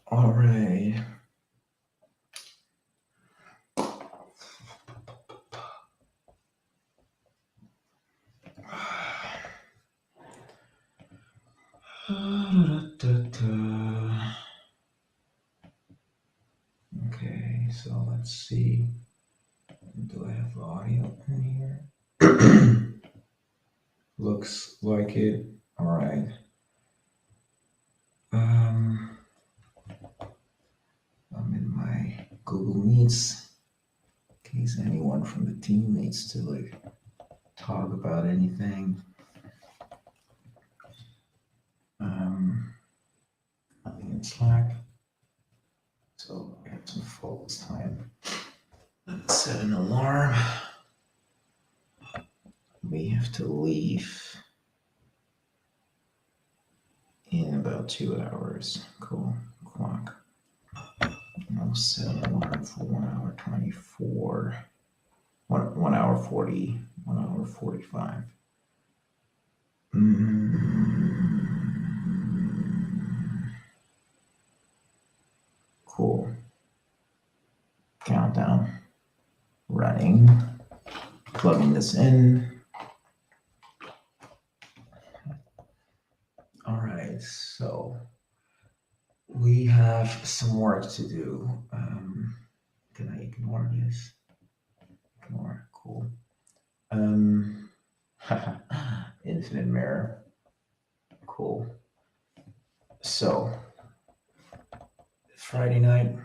All right. Okay, so let's see. Do I have audio in here? Looks like it. All right. Um, I'm in my Google Meets in case anyone from the team needs to like talk about anything. Nothing in Slack. So I have some focus time. Let's set an alarm. We have to leave in about 2 hours. Cool. Clock. I'll set an alarm for 1 hour 24. 1 hour 40. 1 hour 45. Cool. Countdown. Running. Plugging this in. All right, so we have some work to do. Can I ignore this? Ignore. Cool. Infinite mirror. Cool. So Friday night.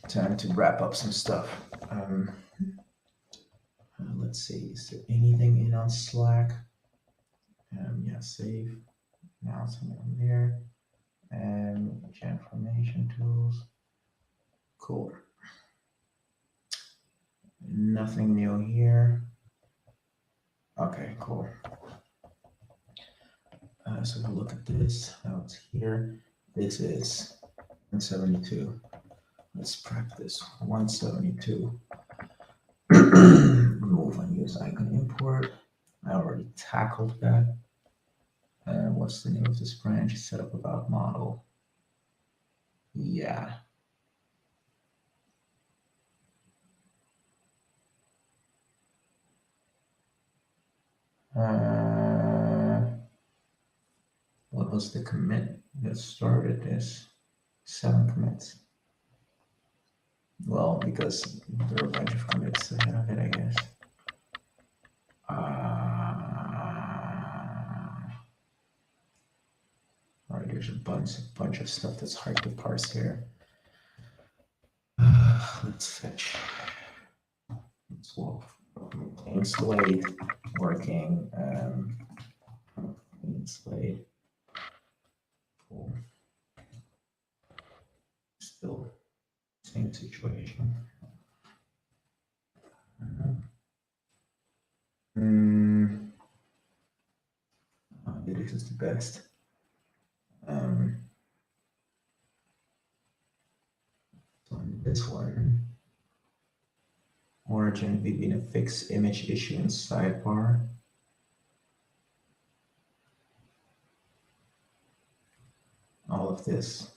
Time to wrap up some stuff. Let's see. Is there anything in on Slack? Yeah, save. Now something on there. And transformation tools. Cool. Nothing new here. Okay, cool. So we'll look at this. Now it's here. This is 172. Let's practice 172. Remove unused icon import. I already tackled that. And what's the name of this branch? Set up about model. Yeah. What was the commit that started this? 7 commits. Well, because there are a bunch of commits ahead of it, I guess. All right, there's a bunch of stuff that's hard to parse here. Let's fetch. Let's walk. Clean slate working. Clean slate. Cool. Still same situation. This is the best. On this one, origin within a fixed image issuance sidebar. All of this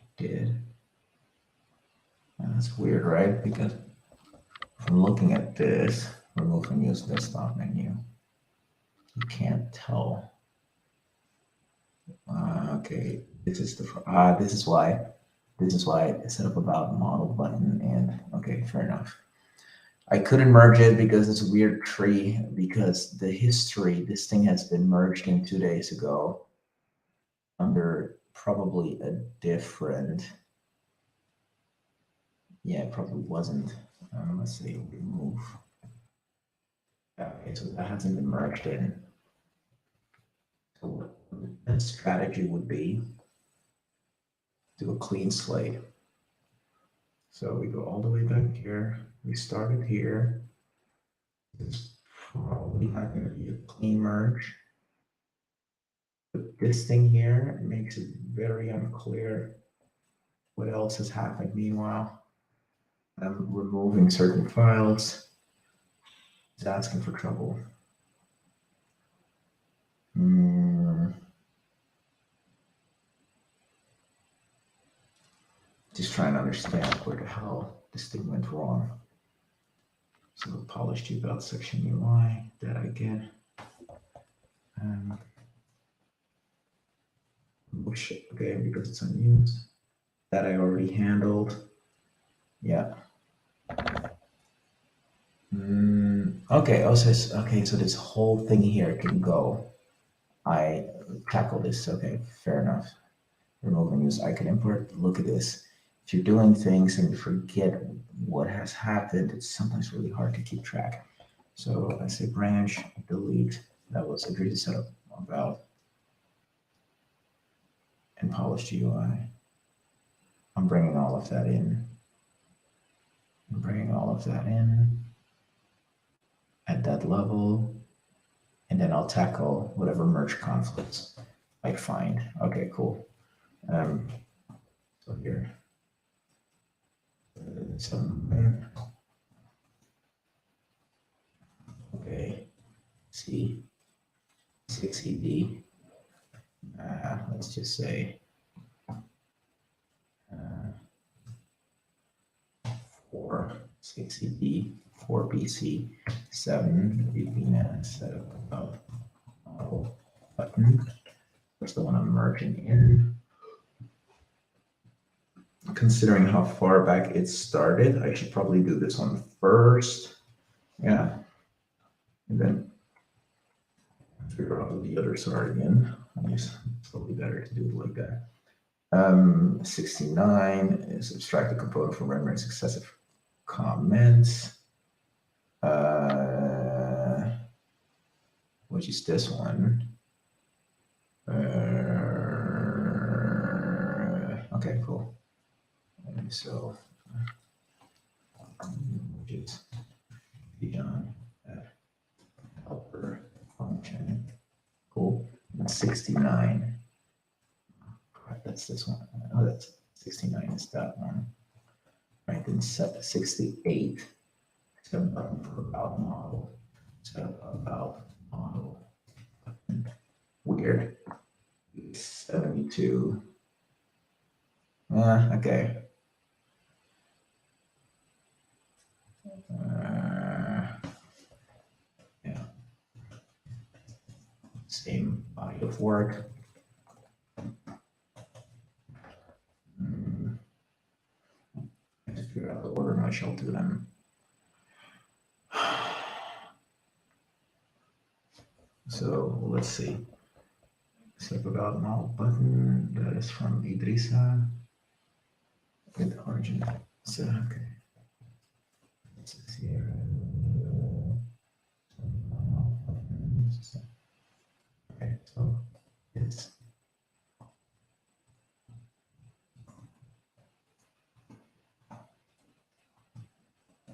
I did. And that's weird, right? Because from looking at this, remove and use desktop menu, you can't tell. Okay, this is why I set up about model button, and okay, fair enough. I couldn't merge it because it's a weird tree, because the history, this thing has been merged in 2 days ago under probably a different, yeah, it probably wasn't. Let's see, remove. Okay, so that hasn't been merged in. So what the strategy would be, do a clean slate. So we go all the way back here. We started here. It's probably not going to be a clean merge. But this thing here makes it very unclear what else has happened. Meanwhile, I'm removing certain files. It's asking for trouble. Just trying to understand where the hell this thing went wrong. So the polished about section UI that I get. Okay, because it's unused. That I already handled. Yeah. Okay, also, okay, so this whole thing here can go. I tackle this. Okay, fair enough. Remove and use icon import. Look at this. If you're doing things and you forget what has happened, it's sometimes really hard to keep track. So I say branch, delete. That was agree to set up about and polished UI. I'm bringing all of that in. I'm bringing all of that in at that level. And then I'll tackle whatever merge conflicts I find. Okay, cool. So here, some, okay, C, 6ED. Let's just say 4, 6ED, 4BC, 7 VPN setup of model button. That's the one I'm merging in. Considering how far back it started, I should probably do this one first. Yeah. And then figure out what the others are again. It's probably better to do it like that. 69 is abstract the component from rendering successive comments. Which is this one. Okay, cool. And so just beyond that helper function. Cool. And 69. That's this one. Oh, that's 69 is that one. Right, then set 68. Set a button for about model. Set up about model. Weird. 72. Okay. Yeah. Same body of work. Let's figure out the order and I shall do them. So let's see. Step about model button. That is from Idrissa. With origin. So okay. This is here. Okay, so it's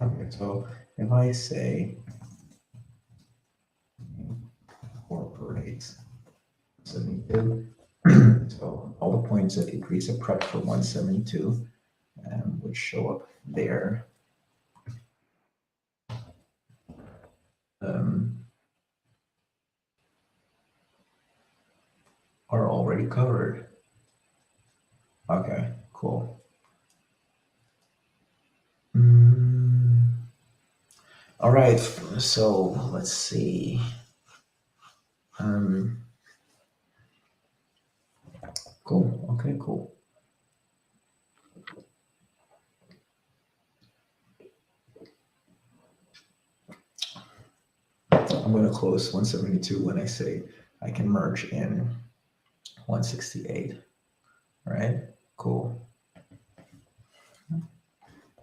okay. So if I say incorporates 72, so all the points that increase a prep for 172, which show up there. Are already covered. Okay, cool. All right, so let's see. Cool. Okay, cool. I'm going to close 172 when I say I can merge in 168. All right, cool.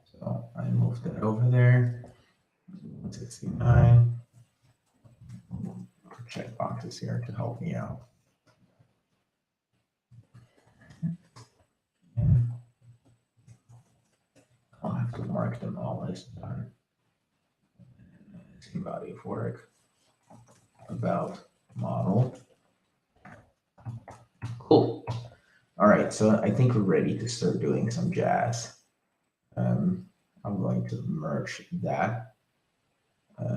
So I moved that over there. 169. Check boxes here to help me out. I'll have to mark them all as done. Same body of work. About model. Cool. All right, so I think we're ready to start doing some jazz. I'm going to merge that,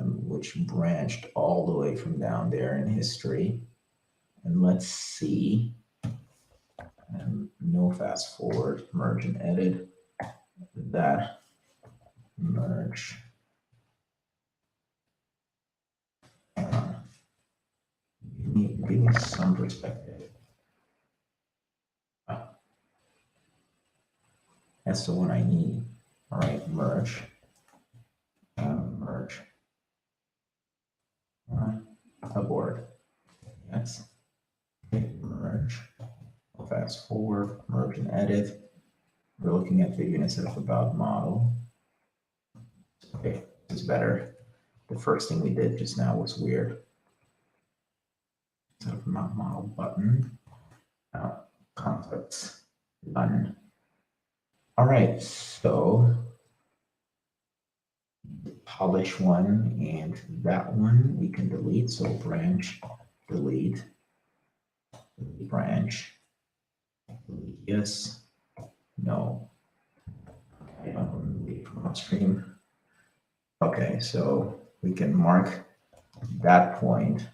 which branched all the way from down there in history. And let's see. No fast forward, merge and edit. That merge. Give me some perspective. That's the one I need. All right, merge. Merge. Abort. Yes. Merge. Fast forward, merge and edit. We're looking at video instead of about model. Okay, this is better. The first thing we did just now was weird. Instead of not model button. Now, concepts. Done. All right, so polish one and that one we can delete. So branch, delete, branch, delete, yes, no. Okay, delete from upstream. Okay, so we can mark that point.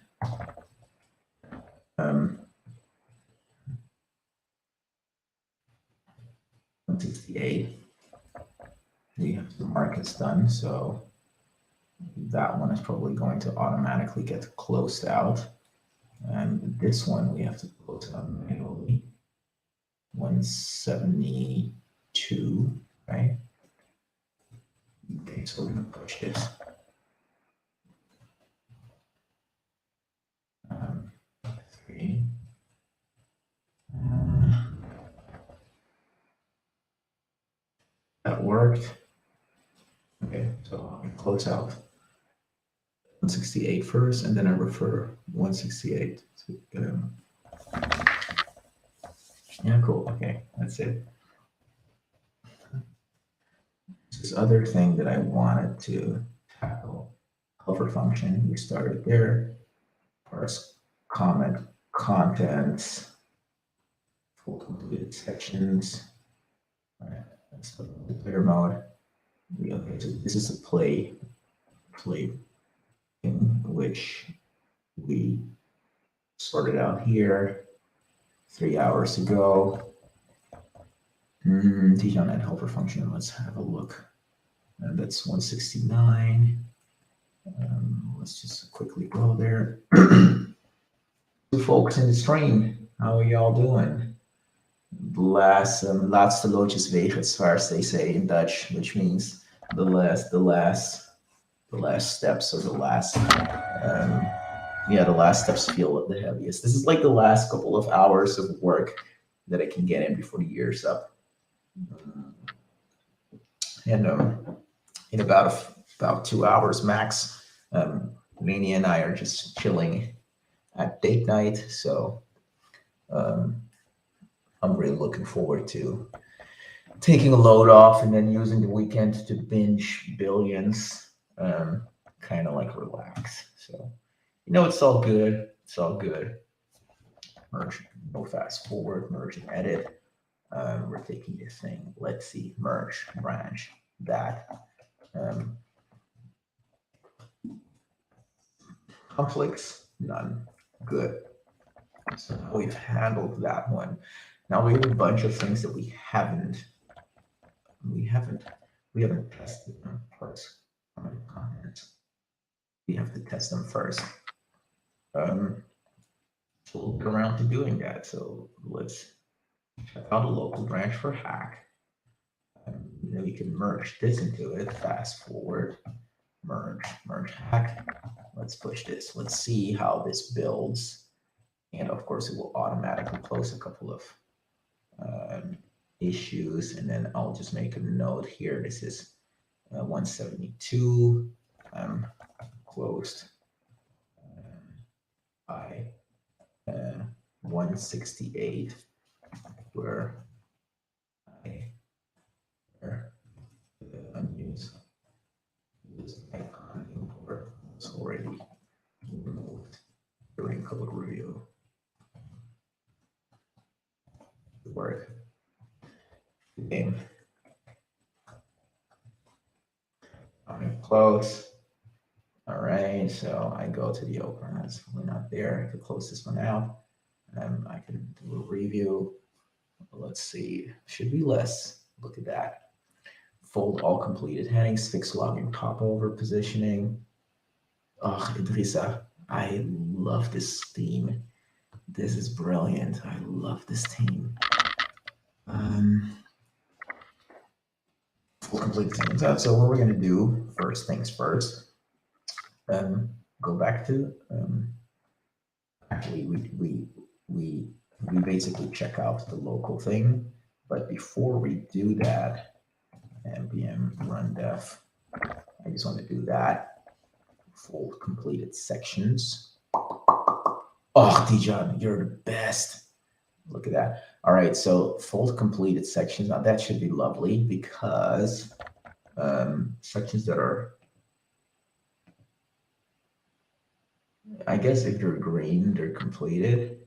168. We have the mark is done, so that one is probably going to automatically get closed out. And this one we have to close out manually. 172, right? Okay, so we're gonna push this. Three. That worked. Okay, so I close out 168 first, and then I refer 168 to yeah, cool. Okay, that's it. This other thing that I wanted to tackle, hover function, we started there. Parse comment contents, full completed sections. All right, let's go to player mode. Okay, so this is a play in which we sorted out here 3 hours ago. Teach on that helper function. Let's have a look. And that's 169. Let's just quickly go there. Two folks in the stream, how are y'all doing? Laatste loodjes wegen, as they say in Dutch, which means the last steps, or the last steps feel the heaviest. This is like the last couple of hours of work that I can get in before the year's up. And in about 2 hours max, Lainey and I are just chilling at date night. So I'm really looking forward to taking a load off and then using the weekend to binge billions, kind of like relax. So, it's all good. It's all good. Merge, no fast forward, merge and edit. We're taking this thing. Let's see, merge, branch, that. Conflicts, none. Good. So now we've handled that one. Now we have a bunch of things that we haven't tested them first. Comments. We have to test them first. So we'll get around to doing that. So let's check out a local branch for hack. Then we can merge this into it. Fast forward, merge hack. Let's push this. Let's see how this builds. And of course, it will automatically close a couple of issues. And then I'll just make a note here. This is 172 closed by 168, where the unused icon import was already removed during code review. Work. Game. I'm close. All right, so I go to the open. We're not there. I could close this one out. I could do a review. Let's see, should be less. Look at that. Fold all completed headings, fix logging popover positioning. Oh, Idrissa, I love this theme. This is brilliant. I love this theme. Full complete things out. So what we're gonna do, first things first, go back to actually we basically check out the local thing, but before we do that, npm run def, I just want to do that. Fold completed sections. Oh, Dijon, you're the best. Look at that. All right, so fold completed sections. Now that should be lovely because sections that are, I guess if they're green, they're completed.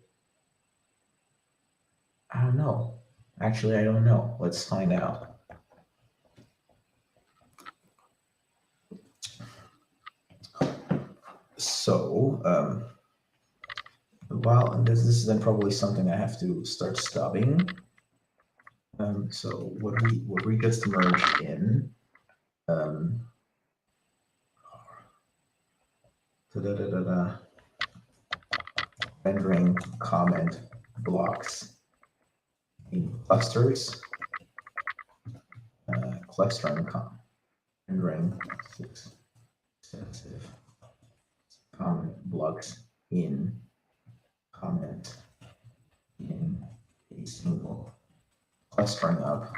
I don't know. Actually, I don't know. Let's find out. So, well, this is then probably something I have to start stubbing. So what we just merged in, rendering comment blocks in clusters, clustering rendering successive comment blocks in comment in a single, clustering up,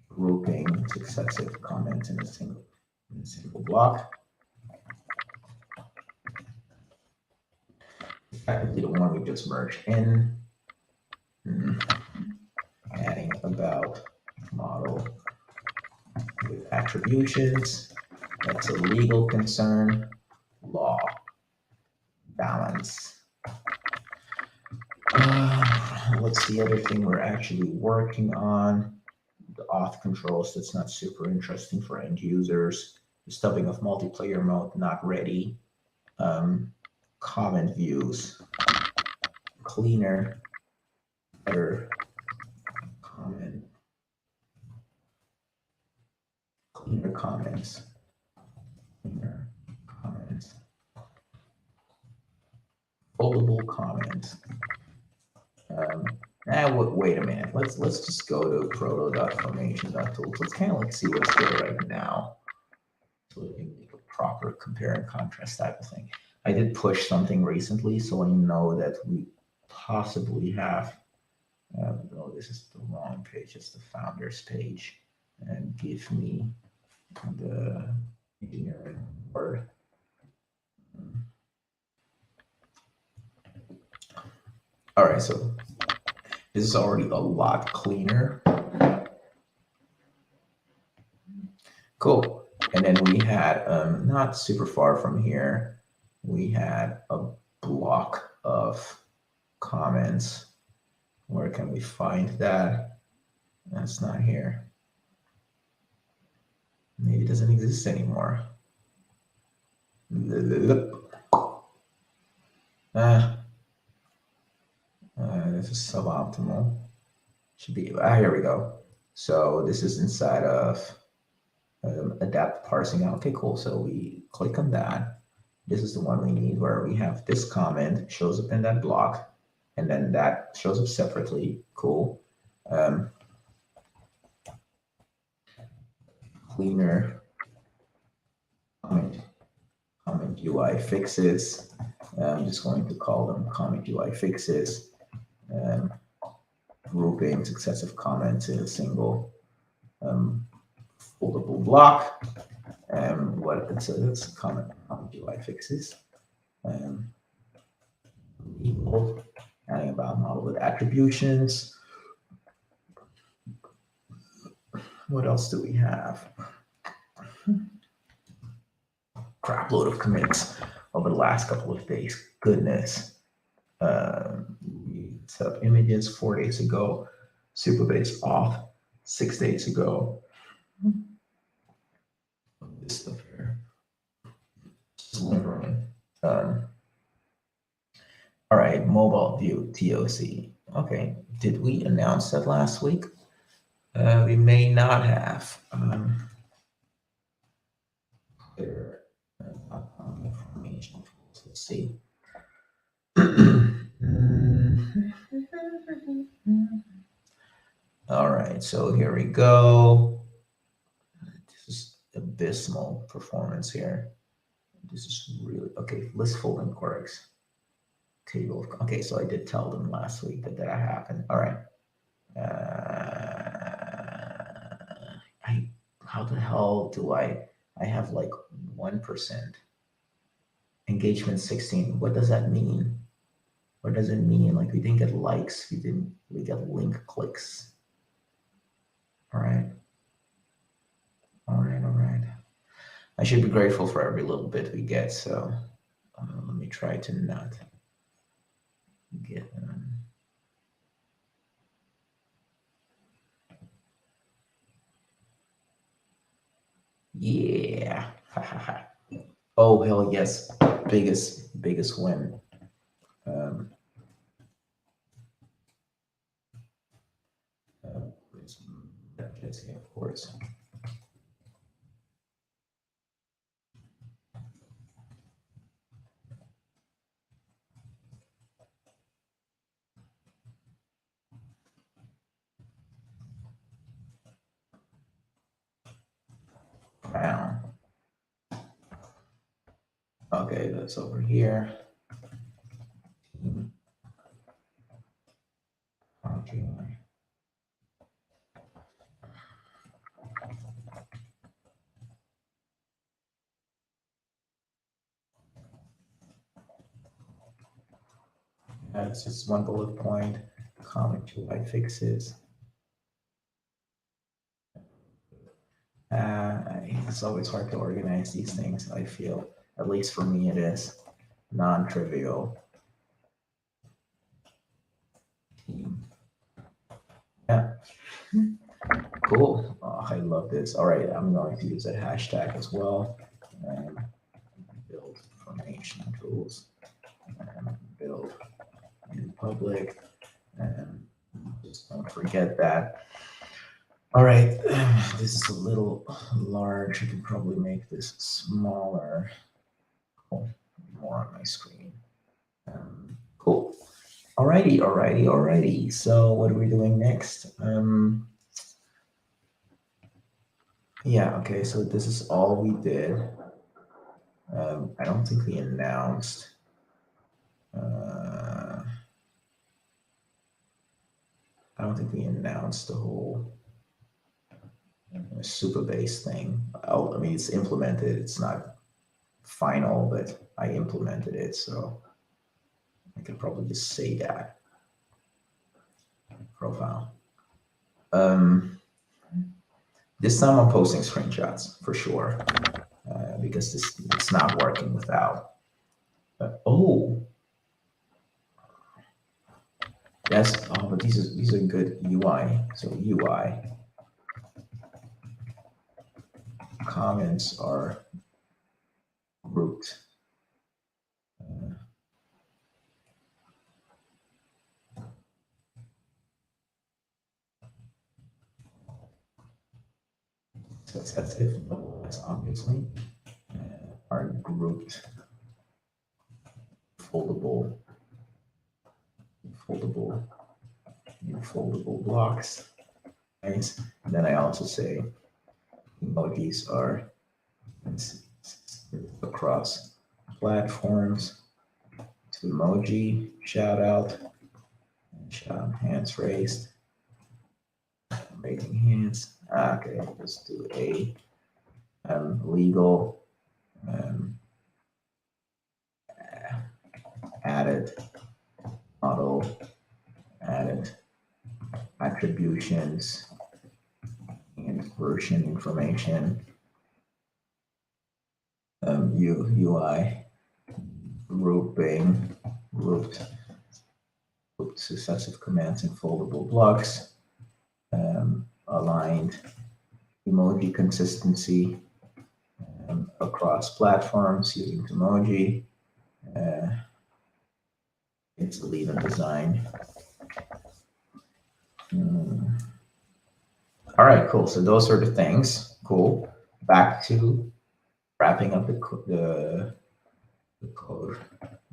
grouping successive comments in a single block. Effectively the one we just merged in. Adding about model with attributions. That's a legal concern. Law. Balance. What's the other thing we're actually working on? The auth controls, that's not super interesting for end users. The stubbing of multiplayer mode, not ready. Comment views, cleaner, better comment, cleaner comments, foldable comments. Wait a minute. Let's just go to proto.formation.tools. Let's kind of like see what's there right now, so we can make a proper compare and contrast type of thing. I did push something recently, so I know that we possibly have. Oh, this is the wrong page. It's the founders page. And give me the engineering word. All right, so this is already a lot cleaner. Cool. And then we had, not super far from here, we had a block of comments. Where can we find that? That's not here. Maybe it doesn't exist anymore. This is suboptimal. Should be, here we go. So this is inside of adapt parsing out. Okay, cool. So we click on that. This is the one we need, where we have this comment shows up in that block, and then that shows up separately. Cool. Cleaner comment UI fixes. I'm just going to call them comment UI fixes. Grouping successive comments in a single foldable block. That's comment UI fixes. Equal, adding about model with attributions. What else do we have? Crap load of commits over the last couple of days. Goodness. We set up images 4 days ago. Superbase off 6 days ago. This stuff here. All right, mobile view TOC. Okay, did we announce that last week? We may not have. Clear information. Let's see. All right, so here we go. This is abysmal performance here. This is really okay. List folding quirks. Table. Okay, so I did tell them last week that that happened. All right. I how the hell do I have like 1% engagement 16. What does that mean? What does it mean? Like we didn't get likes, we get link clicks. All right. All right, all right. I should be grateful for every little bit we get, so let me try to not get yeah. Oh hell yes. Biggest win. Um, let's see, of course. Wow. Okay, that's over here. Okay. It's just one bullet point. Comment to UI fixes. It's always hard to organize these things. I feel, at least for me, it is non-trivial. Yeah. Cool. Oh, I love this. All right, I'm going to use that hashtag as well. Build formation tools. Build in public. And just don't forget that. All right, this is a little large. I can probably make this smaller. Cool. More on my screen. Cool. Alrighty. So what are we doing next? Yeah, okay, so this is all we did. I don't think we announced. I don't think we announced the whole super base thing. I mean, it's implemented. It's not final, but I implemented it, so I can probably just say that. Profile. This time I'm posting screenshots for sure, because it's not working without. Oh, yes. Oh, but these are good UI. So UI comments are grouped. So that's it. That's obviously are grouped. Foldable blocks. Nice. And then I also say emojis are across platforms. To emoji, shout out, hands raised, raising hands. Okay, let's do a legal added model, added attributions and version information. UI grouped successive commands in foldable blocks, aligned emoji consistency across platforms using emoji. It's leave-in design. All right, cool. So those are the things. Cool. Back to wrapping up the code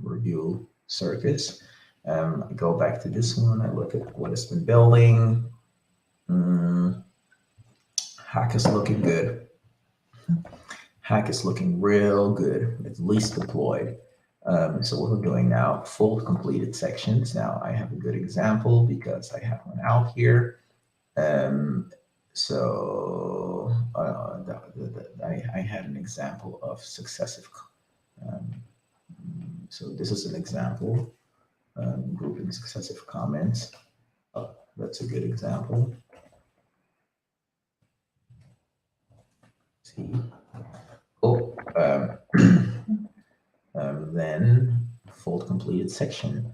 review circuits. I go back to this one. I look at what it's been building. Hack is looking good. Hack is looking real good, at least deployed. So what we're doing now, full completed sections. Now I have a good example because I have one out here. So I had an example of successive. So this is an example, grouping successive comments. Oh, that's a good example. See. Oh, then fold completed section.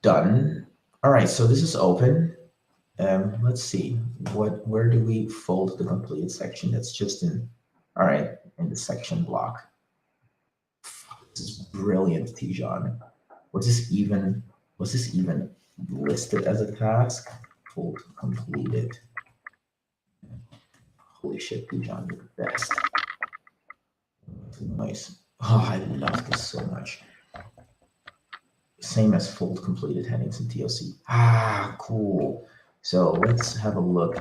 Done. All right, so this is open. Let's see, where do we fold the completed section? That's just in, all right, in the section block. This is brilliant, Tijan. Was this even listed as a task? Fold completed. Holy shit, Tijan, you're the best. Nice. Oh, I love this so much. Same as fold completed headings in TOC. Ah, cool. So let's have a look.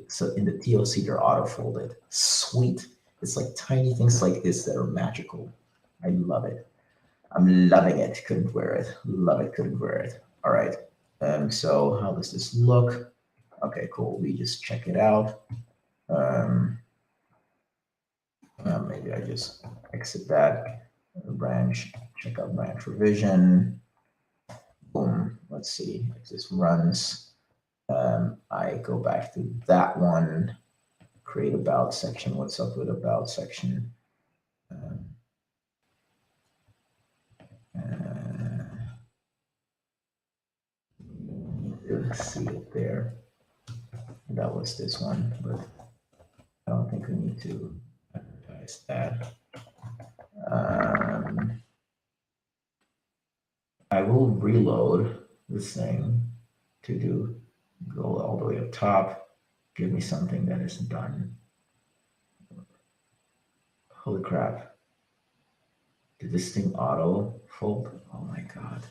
So in the TOC, they're auto-folded. Sweet. It's like tiny things like this that are magical. I love it. I'm loving it. Couldn't wear it. Love it. Couldn't wear it. All right. So how does this look? Okay, cool. We just check it out. Maybe I just exit that branch. Check out branch revision. Boom. Let's see if this runs. I go back to that one, create about section. What's up with about section? See it there. That was this one, but I don't think we need to advertise that. I will reload this thing to go all the way up top. Give me something that is done. Holy crap. Did this thing auto fold? Oh my god.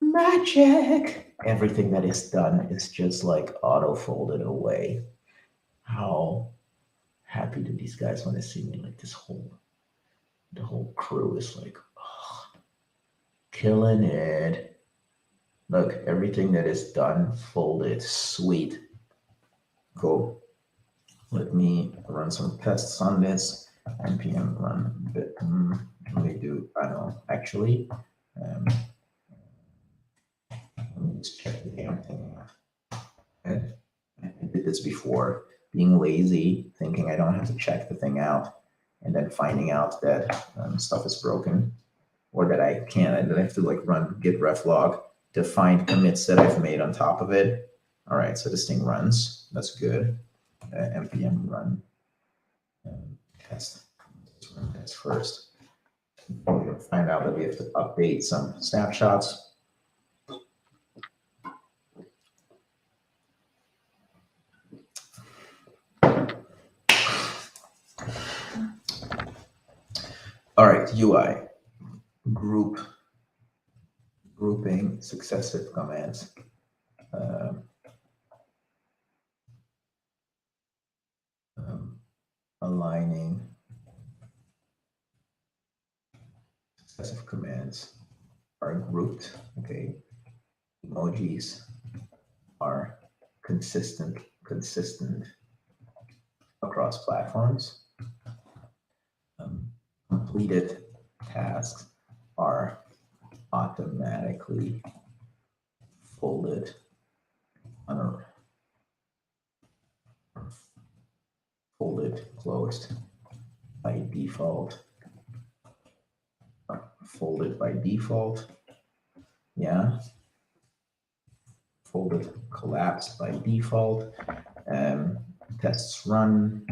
Magic! Everything that is done is just like auto folded away. How happy do these guys want to see me? Like the whole crew is like, oh, killing it. Look, everything that is done, folded, sweet. Cool. Let me run some tests on this. npm run bit. Let me do, I don't know, actually. Let me just check the damn thing out. I did this before, being lazy, thinking I don't have to check the thing out, and then finding out that stuff is broken, or that I can't, that I have to like run git ref log to find commits that I've made on top of it. All right, so this thing runs. That's good. npm run test. Let's run test first. We'll find out that we have to update some snapshots. All right, UI, grouping successive commands. Aligning successive commands are grouped. Okay, emojis are consistent across platforms. Completed tasks are automatically folded closed by default. Folded by default. Yeah. Folded collapsed by default. Tests run.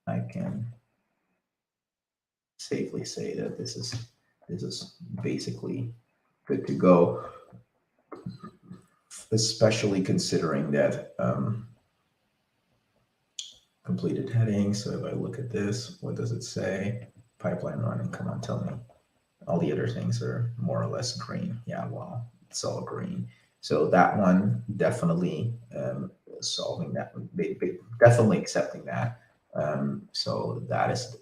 I can safely say that this is basically good to go, especially considering that completed heading. So if I look at this, what does it say? Pipeline running. Come on, tell me. All the other things are more or less green. Yeah, well, it's all green. So that one definitely solving that, definitely accepting that. So that is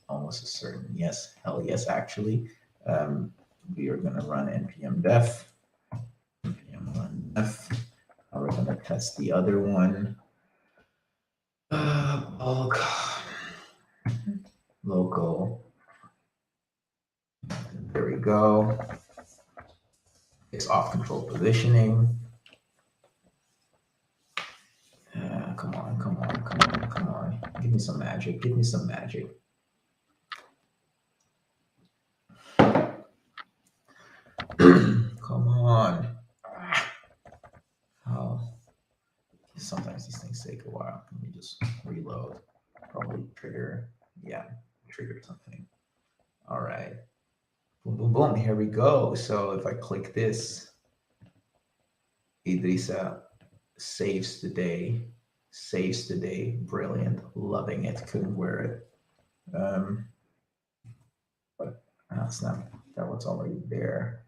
almost a certain yes, hell yes, actually. We are going to run npm def, npm run def. We're going to test the other one. Bulk, local. There we go. It's off control positioning. Come on, come on, come on, come on. Give me some magic. Give me some magic. Come on. Oh, sometimes these things take a while. Let me just reload. Probably trigger. Yeah, trigger something. All right. Boom, boom, boom. Here we go. So if I click this, Idrissa saves the day. Saves the day. Brilliant. Loving it. Couldn't wear it. But that's not, that was already there.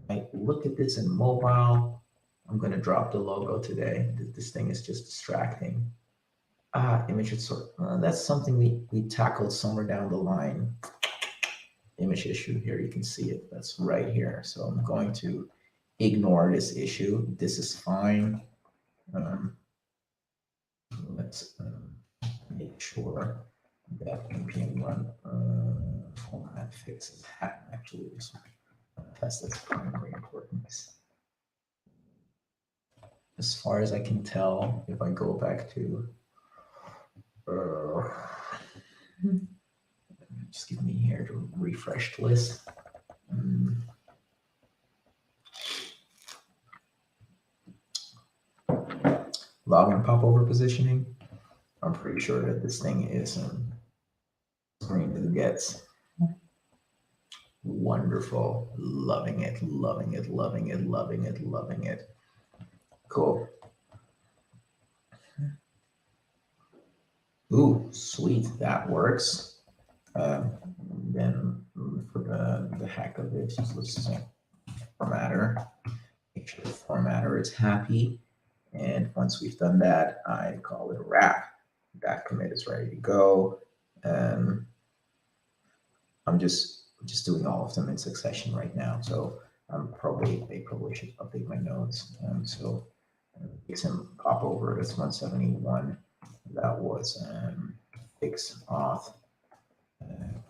I look at this in mobile. I'm going to drop the logo today. This thing is just distracting. Image sort. That's something we tackled somewhere down the line. Image issue here. You can see it. That's right here. So I'm going to ignore this issue. This is fine. Let's make sure that npm run format fixes that. Actually, this test that's primary importance. As far as I can tell, if I go back to just give me here to refresh the list. Login popover positioning. I'm pretty sure that this thing is green as it gets. Wonderful. Loving it, loving it, loving it, loving it, loving it. Cool. Ooh, sweet. That works. Then for the heck of it, let's say formatter. Make sure the formatter is happy. And once we've done that, I call it a wrap. That commit is ready to go. I'm just doing all of them in succession right now. So they probably should update my notes. So some pop over. That's 171. That was fix auth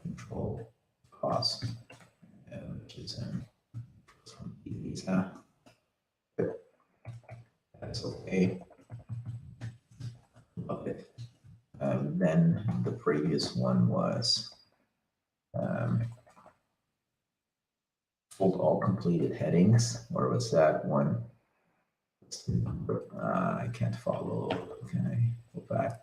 control cost, which is from visa. That's okay. Love it. Then the previous one was fold all completed headings. Where was that one? I can't follow. Can I go back?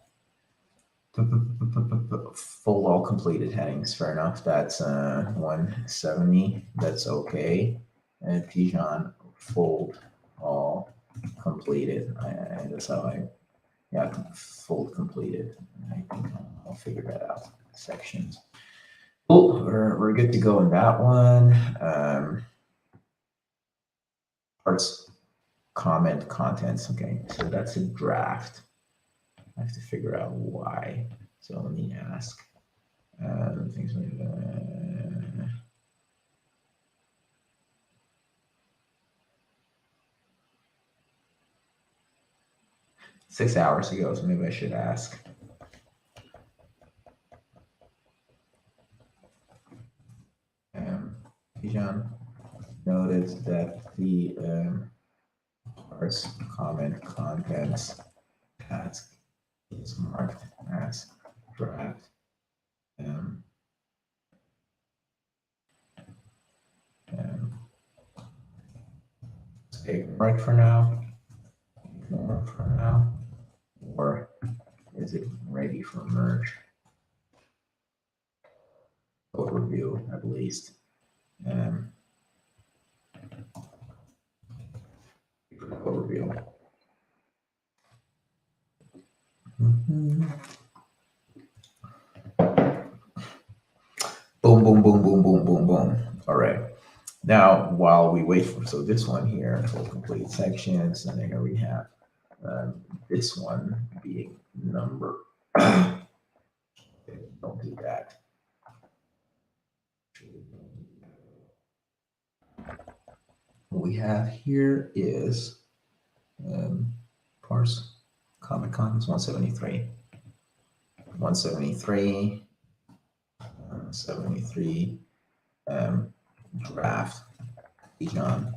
Fold all completed headings. Fair enough. That's 170. That's okay. And Tijan, fold all completed. That's how fold completed. I think I'll figure that out. Sections. Cool. We're good to go on that one. Parts, comment, contents. Okay, so that's a draft. I have to figure out why. So let me ask. Things like 6 hours ago, so maybe I should ask. Bijan noted that the parts, comment, contents task is marked as draft. Ignore it for now. Ignore it for now. Or is it ready for merge? Code review, at least. Boom, boom, boom, boom, boom, boom, boom. All right. Now, while we wait for, so this one here for complete sections, and then here we have this one being number. Don't do that. What we have here is parse Comic Con is 173. 173. 73. Draft. John.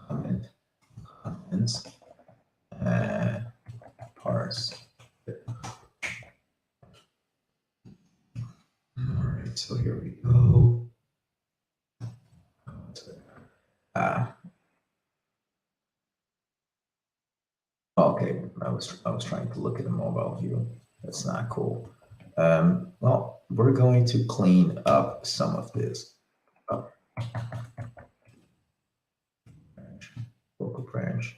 Comment. Comments. Parse. All right, so here we go. Okay, I was trying to look at the mobile view. That's not cool. Well, we're going to clean up some of this. Oh. Local branch.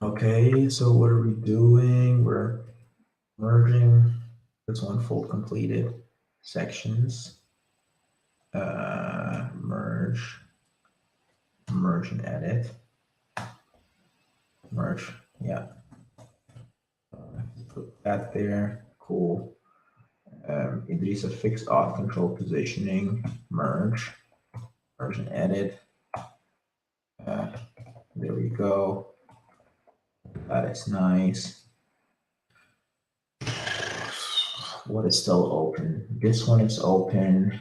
Okay, so what are we doing? We're merging. This one fold completed sections. Merge and edit. Merge, yeah. Put that there. Cool. Introduce a fixed auth control positioning. Merge and edit. There we go. That is nice. What is still open? This one is open.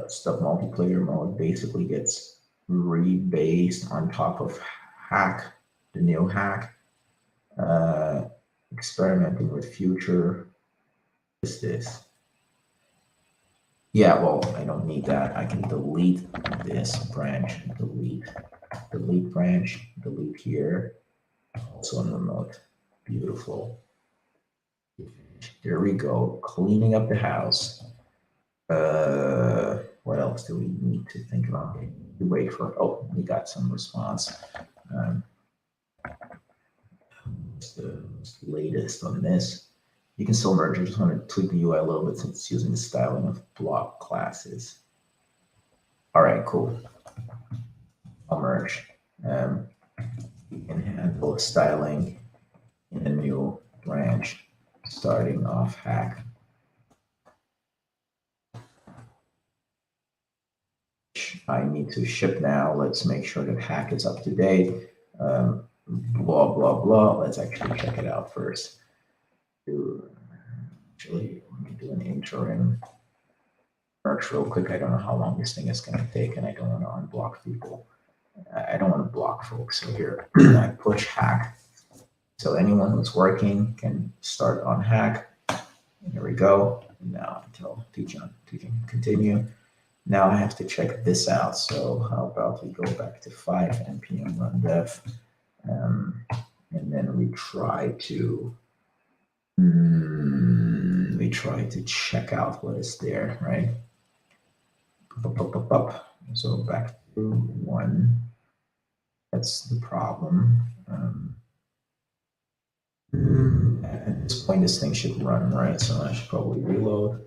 Stuff multiplayer mode basically gets rebased on top of hack, the new hack. Experimenting with future. What is this? Yeah, well, I don't need that. I can delete this branch, delete branch, delete here. Also on remote. Beautiful. There we go. Cleaning up the house. What else do we need to think about? We wait for, oh, we got some response. The latest on this. You can still merge. I just want to tweak the UI a little bit since it's using the styling of block classes. All right, cool. I'll merge. You can handle styling in a new branch, starting off hack. I need to ship now. Let's make sure that hack is up to date. Blah, blah, blah. Let's actually check it out first. Actually, let me do an interim merge real quick. I don't know how long this thing is going to take, and I don't want to unblock people. I don't want to block folks. So here, I push hack. So anyone who's working can start on hack. And here we go. Now until teaching continue. Now I have to check this out. So how about we go back to 5 npm run dev, and then we try to check out what is there, right? So back to 1. That's the problem. At this point, this thing should run, right? So I should probably reload.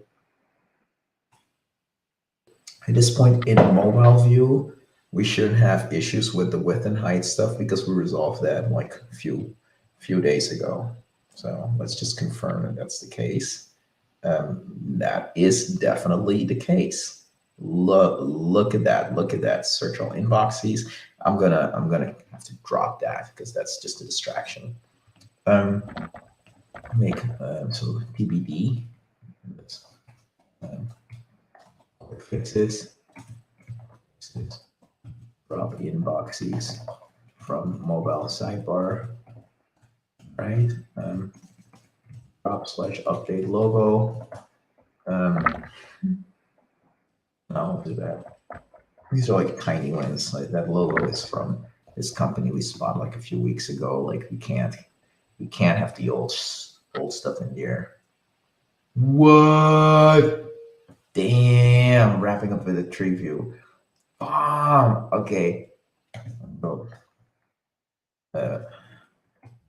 At this point in mobile view, we shouldn't have issues with the width and height stuff because we resolved that like a few days ago. So let's just confirm that that's the case. That is definitely the case. Look at that. Look at that. Search all inboxes. I'm gonna have to drop that because that's just a distraction. Make so TBD. Quick fixes. Drop inboxes from mobile sidebar. Right. Drop / update logo. I'll do that. These are like tiny wins. Like that logo is from this company we spotted like a few weeks ago. Like we can't have the old stuff in there. What? Damn, wrapping up with a tree view. Bomb. Okay. So,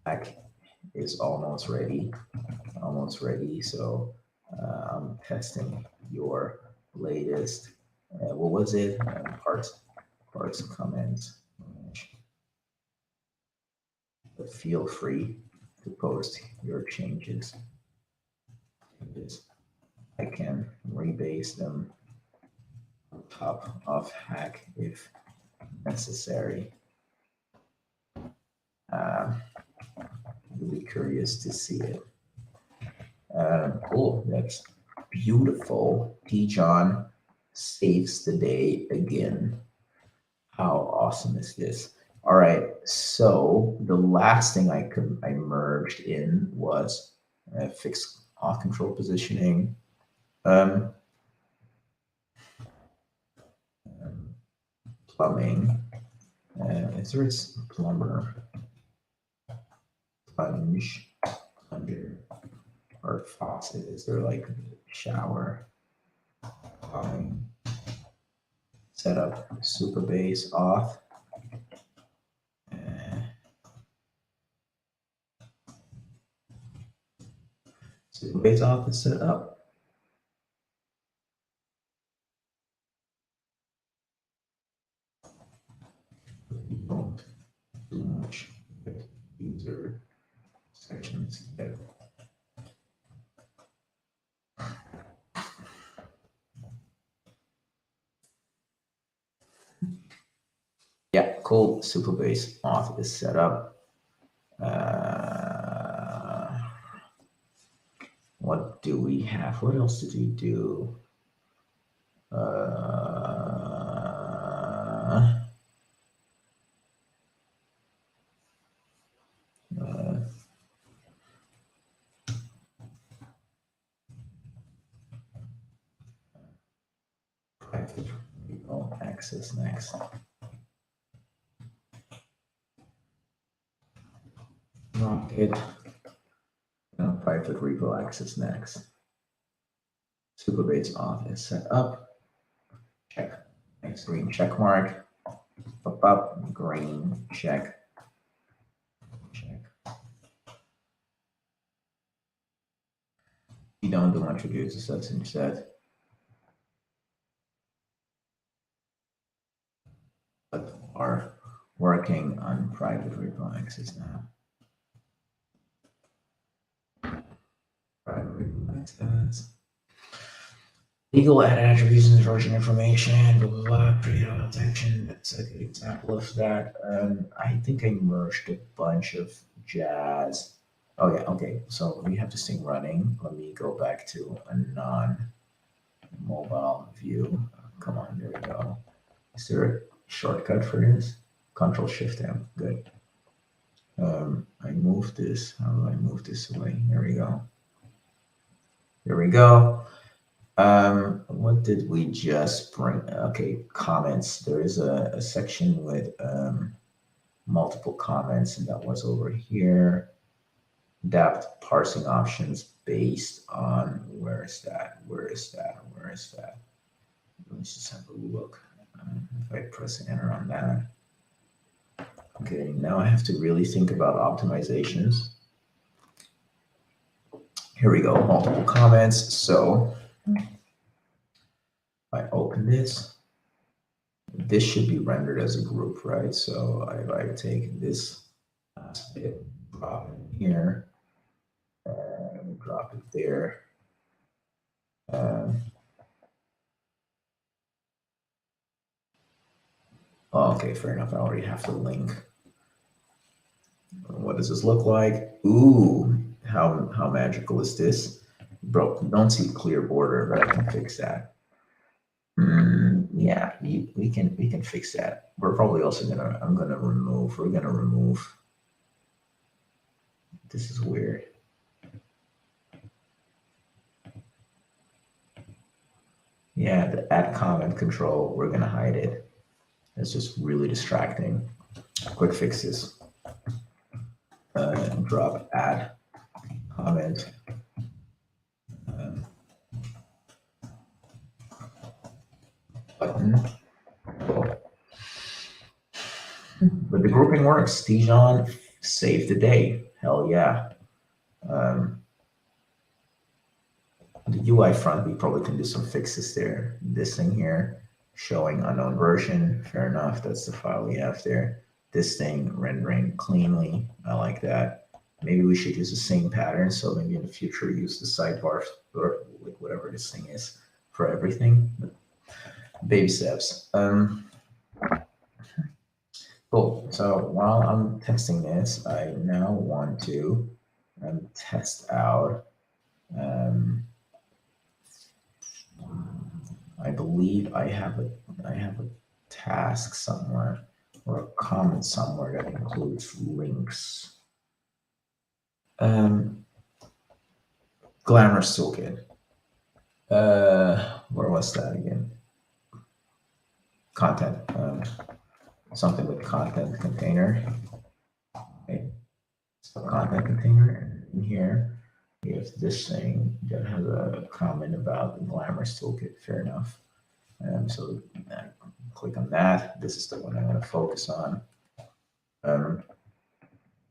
back is almost ready. Almost ready. So I'm testing your latest. What was it? Parts comments. But feel free to post your changes. I can rebase them on top of hack if necessary. Really curious to see it. Cool. That's beautiful. T. John saves the day again. How awesome is this? All right. So the last thing I merged in was fixed off control positioning. Um, Plumbing. Is there a plumber? Plunge. Plunger. Or faucet? Is there like shower? Plumbing. Setup. Super base off. Super base off is set up. Don't do much user sections there. Yeah, cool. Super base auth is set up. What do we have? What else did we do? Private repo access next. Rocket. Private repo access next. Superbase auth is set up. Check. Next green check mark. Pop up. Green check. Check. You don't do much reviews, so that's instead. But are working on private repo access now. Private repo access. Legal add attributions, version information, blah, blah, blah, pre-auto detection. That's a good example of that. I think I merged a bunch of jazz. Oh, yeah, okay. So we have this thing running. Let me go back to a non-mobile view. Come on, there we go. Is there a shortcut for this? Control-Shift-M, good. I moved this. How do I move this away? There we go. There we go. What did we just bring? Okay, comments. There is a section with multiple comments, and that was over here. Depth parsing options based on where is that? Let's just have a look. If I press enter on that. Okay, now I have to really think about optimizations. Here we go, multiple comments. So I open this. This should be rendered as a group, right? So if I take this last bit, drop it here, and drop it there. Okay, fair enough. I already have the link. What does this look like? Ooh, how magical is this? Bro, don't see clear border, but I can fix that. Yeah, we can fix that. We're probably also we're gonna remove. This is weird. Yeah, the add comment control, we're gonna hide it. It's just really distracting. Quick fixes. Drop add comment. button. Cool. But the grouping works. Dijon saved the day. Hell yeah. Um, the UI front, we probably can do some fixes there. This thing here, showing unknown version. Fair enough. That's the file we have there. This thing rendering cleanly. I like that. Maybe we should use the same pattern. So maybe in the future, use the sidebar or like whatever this thing is for everything. Baby steps. Cool. So while I'm testing this, I now want to test out. I believe I have a task somewhere or a comment somewhere that includes links. Glamorous toolkit. Where was that again? Content. Something with content container. Okay. So content container in here. We have this thing that has a comment about the glamorous toolkit. Fair enough. So click on that. This is the one I'm going to focus on. We're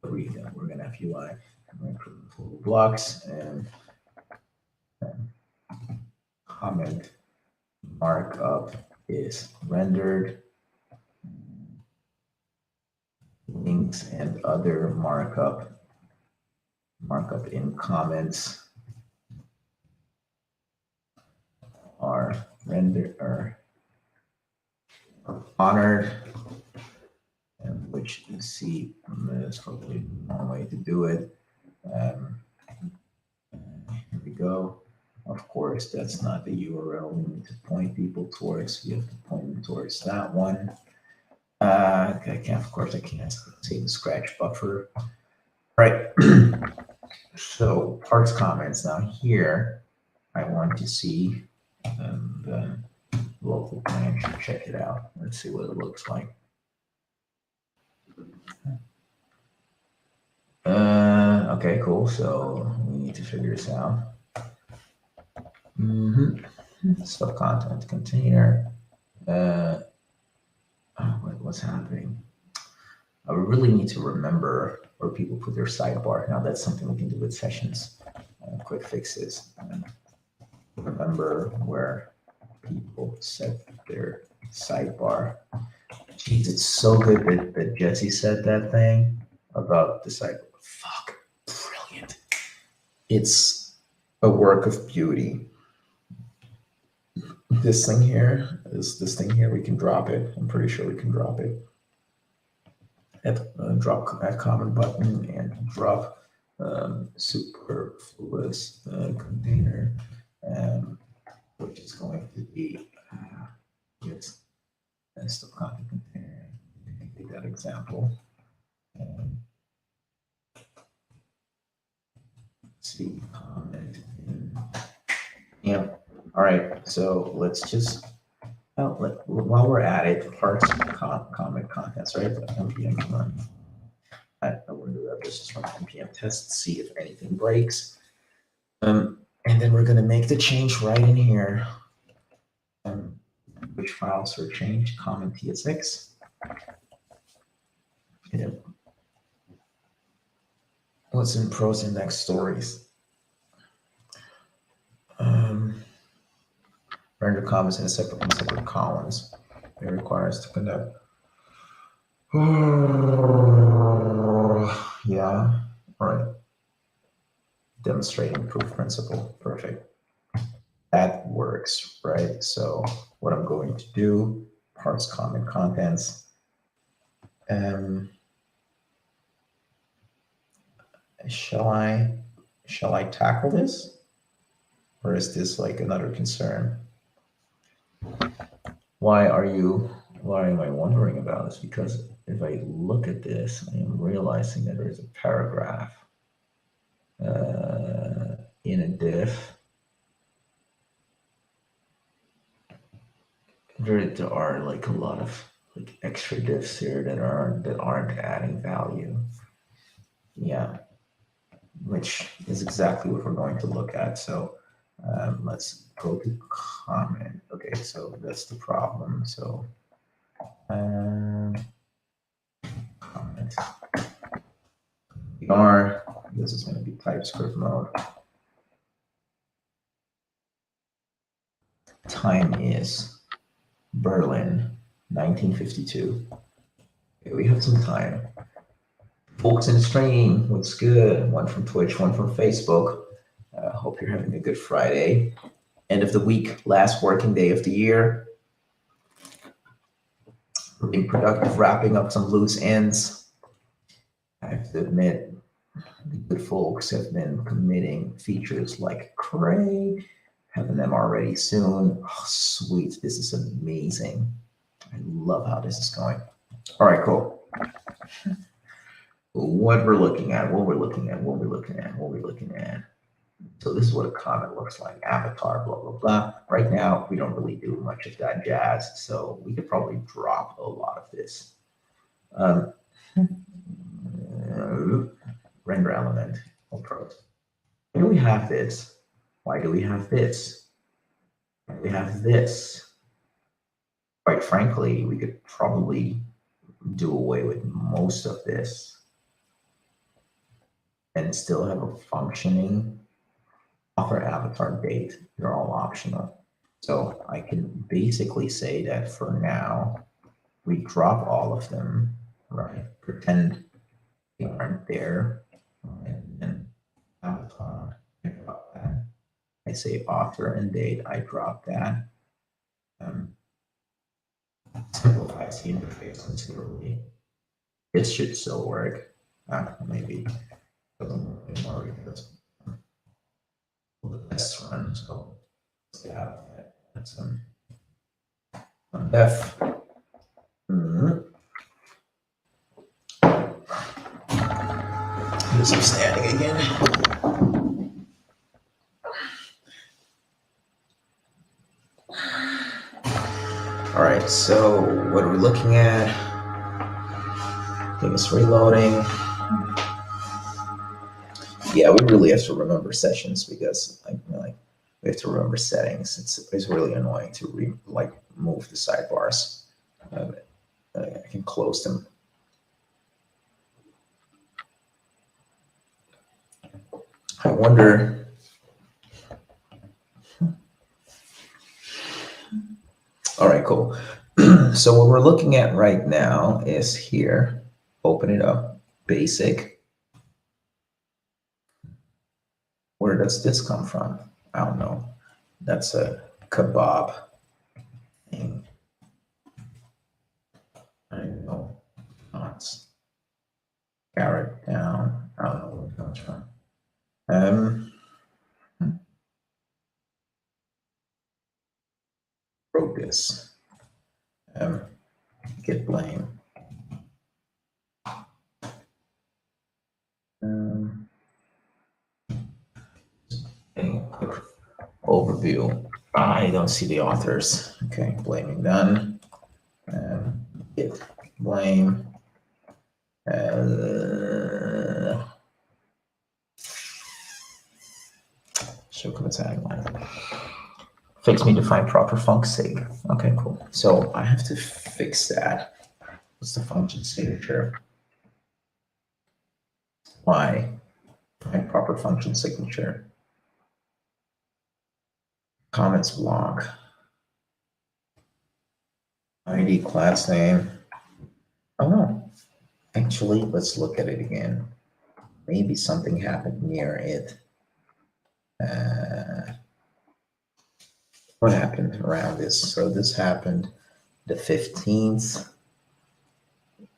going to have UI. I'm going to create blocks and comment markup is rendered. Links and other markup in comments are rendered or honored, and which you see is probably one way to do it. Here we go. Of course, that's not the URL we need to point people towards. We have to point them towards that one. I can't, of course, I can't save the scratch buffer. All right. So parts comments. Now here, I want to see the local branch. Check it out. Let's see what it looks like. Okay, cool. So we need to figure this out. Sub content container. What's happening? I really need to remember where people put their sidebar. Now that's something we can do with sessions. Quick fixes. Remember where people set their sidebar. Jeez, it's so good that Jesse said that thing about the sidebar. Fuck, brilliant. It's a work of beauty. This thing here is this thing here. We can drop it. I'm pretty sure we can drop it. Drop that comment button and drop superfluous container, which is going to be yes, that's the content container. Take that example. See comment. Yep. All right. So let's just while we're at it, parts comment contents, right? npm run. I want to do that. Just run npm test, see if anything breaks. And then we're going to make the change right in here. Which files are changed? Comment tsx. Yeah. What's in pros index stories? Render comments in separate columns. It requires to conduct. Yeah. All right. Demonstrating proof principle. Perfect. That works, right? So what I'm going to do, parts comment contents. Shall I tackle this? Or is this like another concern? Why am I wondering about this? Because if I look at this, I am realizing that there's a paragraph in a div. There are like a lot of like extra diffs here that aren't adding value. Yeah, which is exactly what we're going to look at. So let's go to comment. Okay, so that's the problem. So comment. This is going to be TypeScript mode. Time is Berlin, 1952. Okay, we have some time. Folks in the stream, what's good? One from Twitch, one from Facebook. Hope you're having a good Friday. End of the week, last working day of the year. Being productive, wrapping up some loose ends. I have to admit, the good folks have been committing features like cray, having them already soon. Oh, sweet, this is amazing. I love how this is going. All right, cool. What we're looking at. So this is what a comment looks like. Avatar, blah, blah, blah. Right now, we don't really do much of that jazz, so we could probably drop a lot of this. Render element, approach. Why do we have this? Why do we have this? Why do we have this? Quite frankly, we could probably do away with most of this and still have a functioning author avatar date. They're all optional. So I can basically say that for now, we drop all of them, right? Pretend they aren't there. And then avatar, I drop that. I say author and date, I drop that. Simplifies the interface considerably. This should still work. Maybe doesn't work anymore because the tests run. So let's have that. That's def. Do some static again. All right, so what are we looking at? I think it's reloading. Yeah, we really have to remember sessions because like we have to remember settings. It's really annoying to move the sidebars. I can close them. I wonder. All right, cool. So what we're looking at right now is here. Open it up. Basic. Where does this come from? I don't know. That's a kebab thing. I don't know. It's carrot down. I don't know where it comes from. Focus. Get blame. Quick overview. I don't see the authors. Okay, blaming done. Get blame. Show come tagline. Fix me to find proper func sig. Okay, cool. So I have to fix that. What's the function signature? Why? Find proper function signature. Comments block. ID class name. Oh no. Actually, let's look at it again. Maybe something happened near it. What happened around this? So this happened the 15th,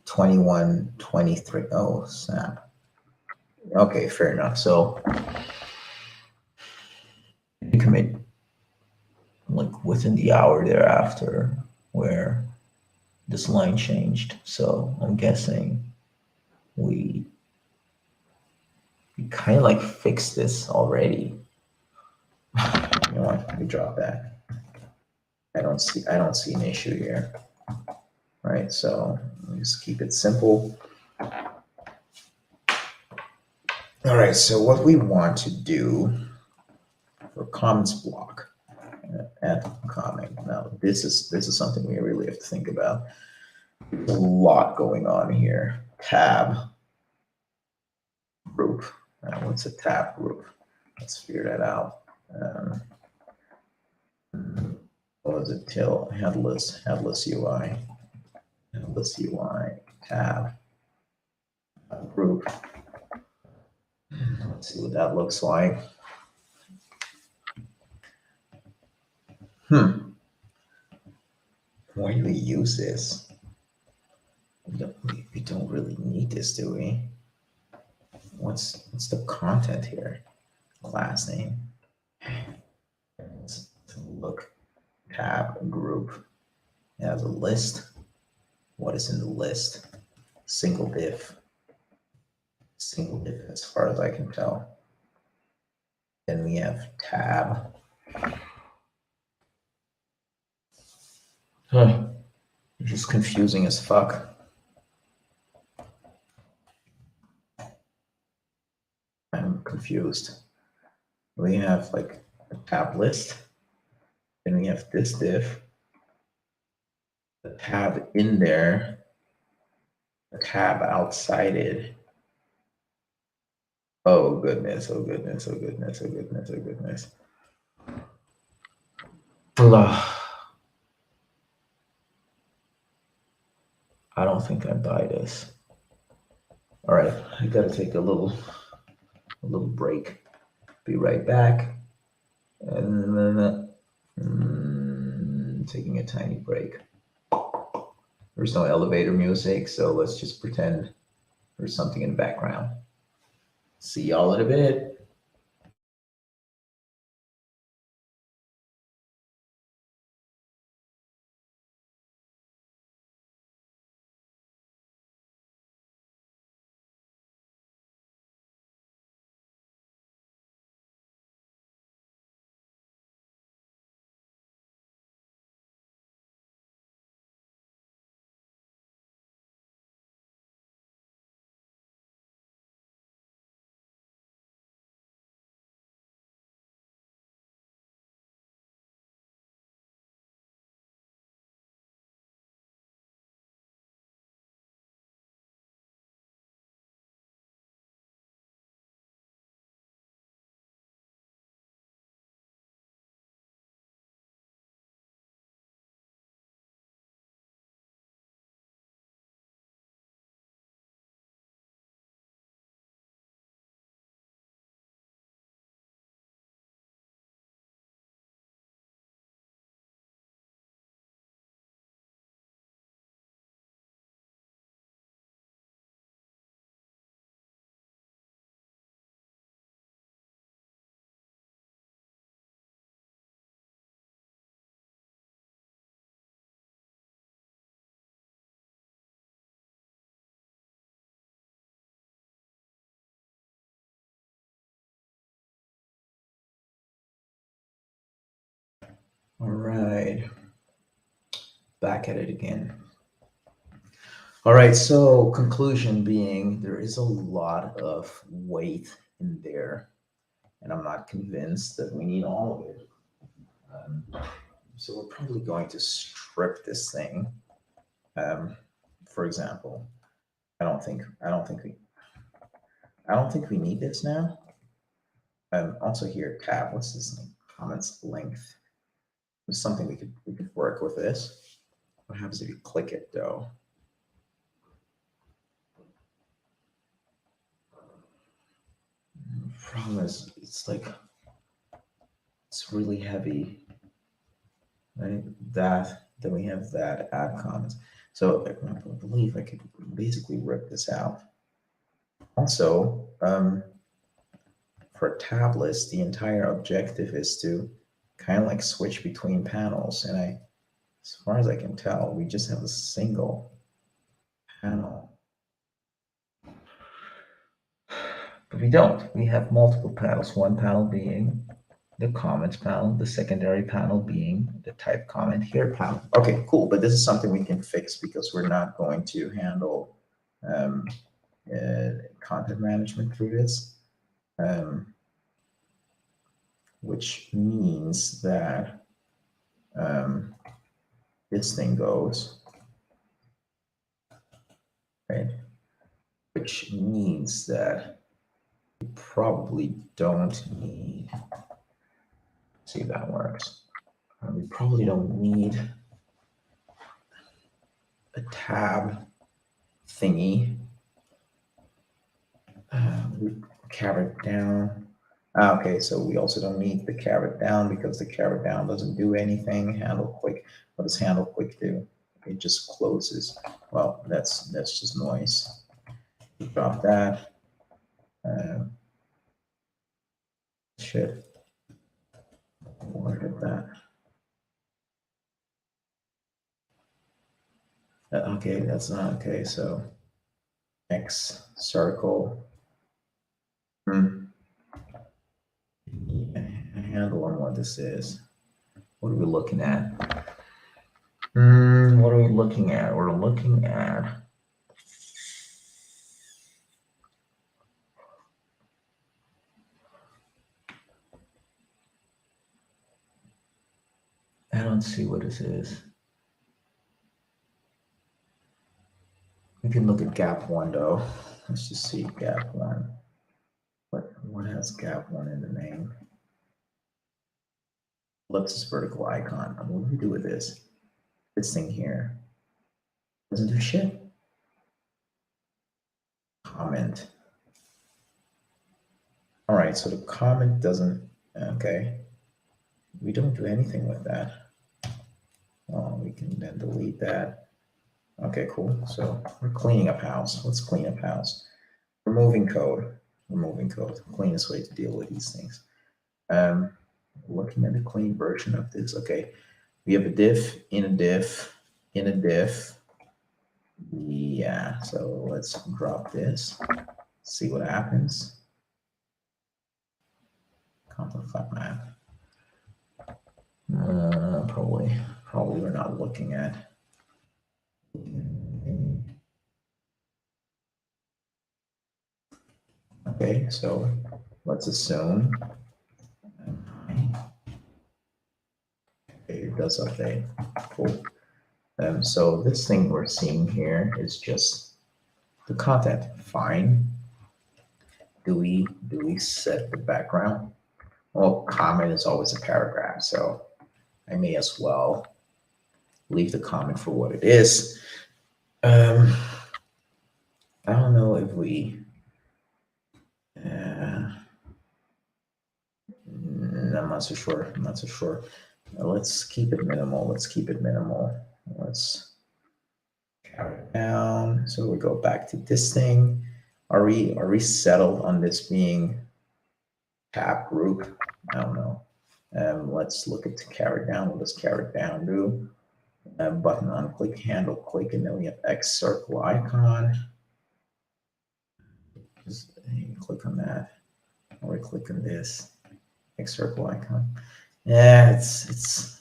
21, 23. Oh, snap. Okay, fair enough. So you commit like within the hour thereafter where this line changed. So I'm guessing we kind of like fixed this already. You know what? Let me drop that. I don't see an issue here. Right, so just keep it simple. All right, so what we want to do for comments block, add comment. Now this is something we really have to think about. There's a lot going on here. Tab group. What's a tab group? Let's figure that out. What was it? Till headless UI, headless UI tab group. Let's see what that looks like. Why do we use this? We don't really need this, do we? What's the content here? Class name. Let's look. Tab group. It has a list. What is in the list? Single div. Single div, as far as I can tell. Then we have tab. It's just confusing as fuck. I'm confused. We have like a tab list. Then we have this div. The tab in there. A tab outside it. Oh goodness, oh goodness, oh goodness, oh goodness, oh goodness. I don't think I buy this. All right, I gotta take a little break. Be right back. And taking a tiny break. There's no elevator music, so let's just pretend there's something in the background. See y'all in a bit. All right, back at it again. All right, so conclusion being there is a lot of weight in there, and I'm not convinced that we need all of it. So we're probably going to strip this thing. For example, I don't think we need this now. Also here, tab. What's this name? Comments length. There's something we could work with this. What happens if you click it though? The problem is it's really heavy. Right? That then we have that add comments. So I believe I could basically rip this out. Also, for tab list, the entire objective is to kind of like switch between panels. And as far as I can tell, we just have a single panel. But we don't. We have multiple panels. One panel being the comments panel, the secondary panel being the type comment here panel. Okay, cool. But this is something we can fix because we're not going to handle content management through this, which means that this thing goes, right? Which means that we probably don't need, see if that works. We probably don't need a tab thingy. We caret down. Okay, so we also don't need the caret down because the caret down doesn't do anything. Handle quick. What does handle quick do? It just closes. Well, that's just noise. We drop that. Shit. Where did that? Okay, that's not okay. So X circle. A handle on what this is. What are we looking at? What are we looking at? We're looking at I don't see what this is. We can look at gap one though. Let's just see gap one. What has gap one in the name? Ellipsis vertical icon. What do we do with this? This thing here doesn't do shit. Comment. All right, so the comment doesn't. Okay, we don't do anything with that. Well, we can then delete that. Okay, cool. So we're cleaning up house. Let's clean up house. Removing code. Removing code. Cleanest way to deal with these things. Looking at the clean version of this. Okay, we have a diff in a diff in a diff. Yeah, so let's drop this. See what happens. Complex map. Probably we're not looking at. Okay, so let's assume. Okay, it does update. Cool. So this thing we're seeing here is just the content. Fine. Do we set the background? Well, comment is always a paragraph, so I may as well leave the comment for what it is. I don't know if we. I'm not so sure. I'm not so sure. Let's keep it minimal. Let's keep it minimal. Let's carry it down. So we go back to this thing. Are we settled on this being tab group? I don't know. Let's look at the carry down. What does carry down do? Button on click, handle click, and then we have X circle icon. Just click on that, or we click on this X circle icon. Yeah, it's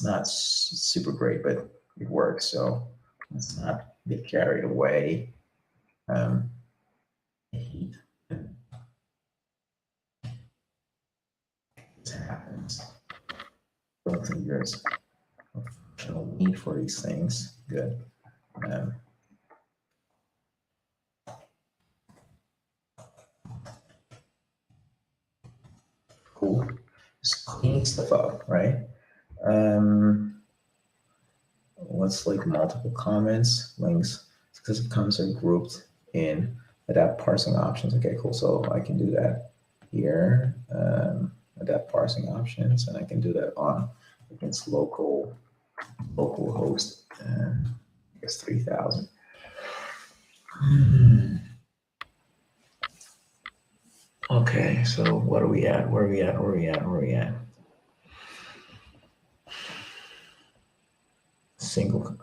not super great, but it works. So let's not get carried away. This happens. I don't think there's a functional need for these things. Good. Cool. Just cleaning stuff up, right? Let's like multiple comments, links, because the comments are grouped in adapt parsing options. Okay, cool. So I can do that here. Adapt parsing options, and I can do that on against local host. I guess 3000. Okay, so what are we at? Where are we at? Where are we at? Where are we at? Single.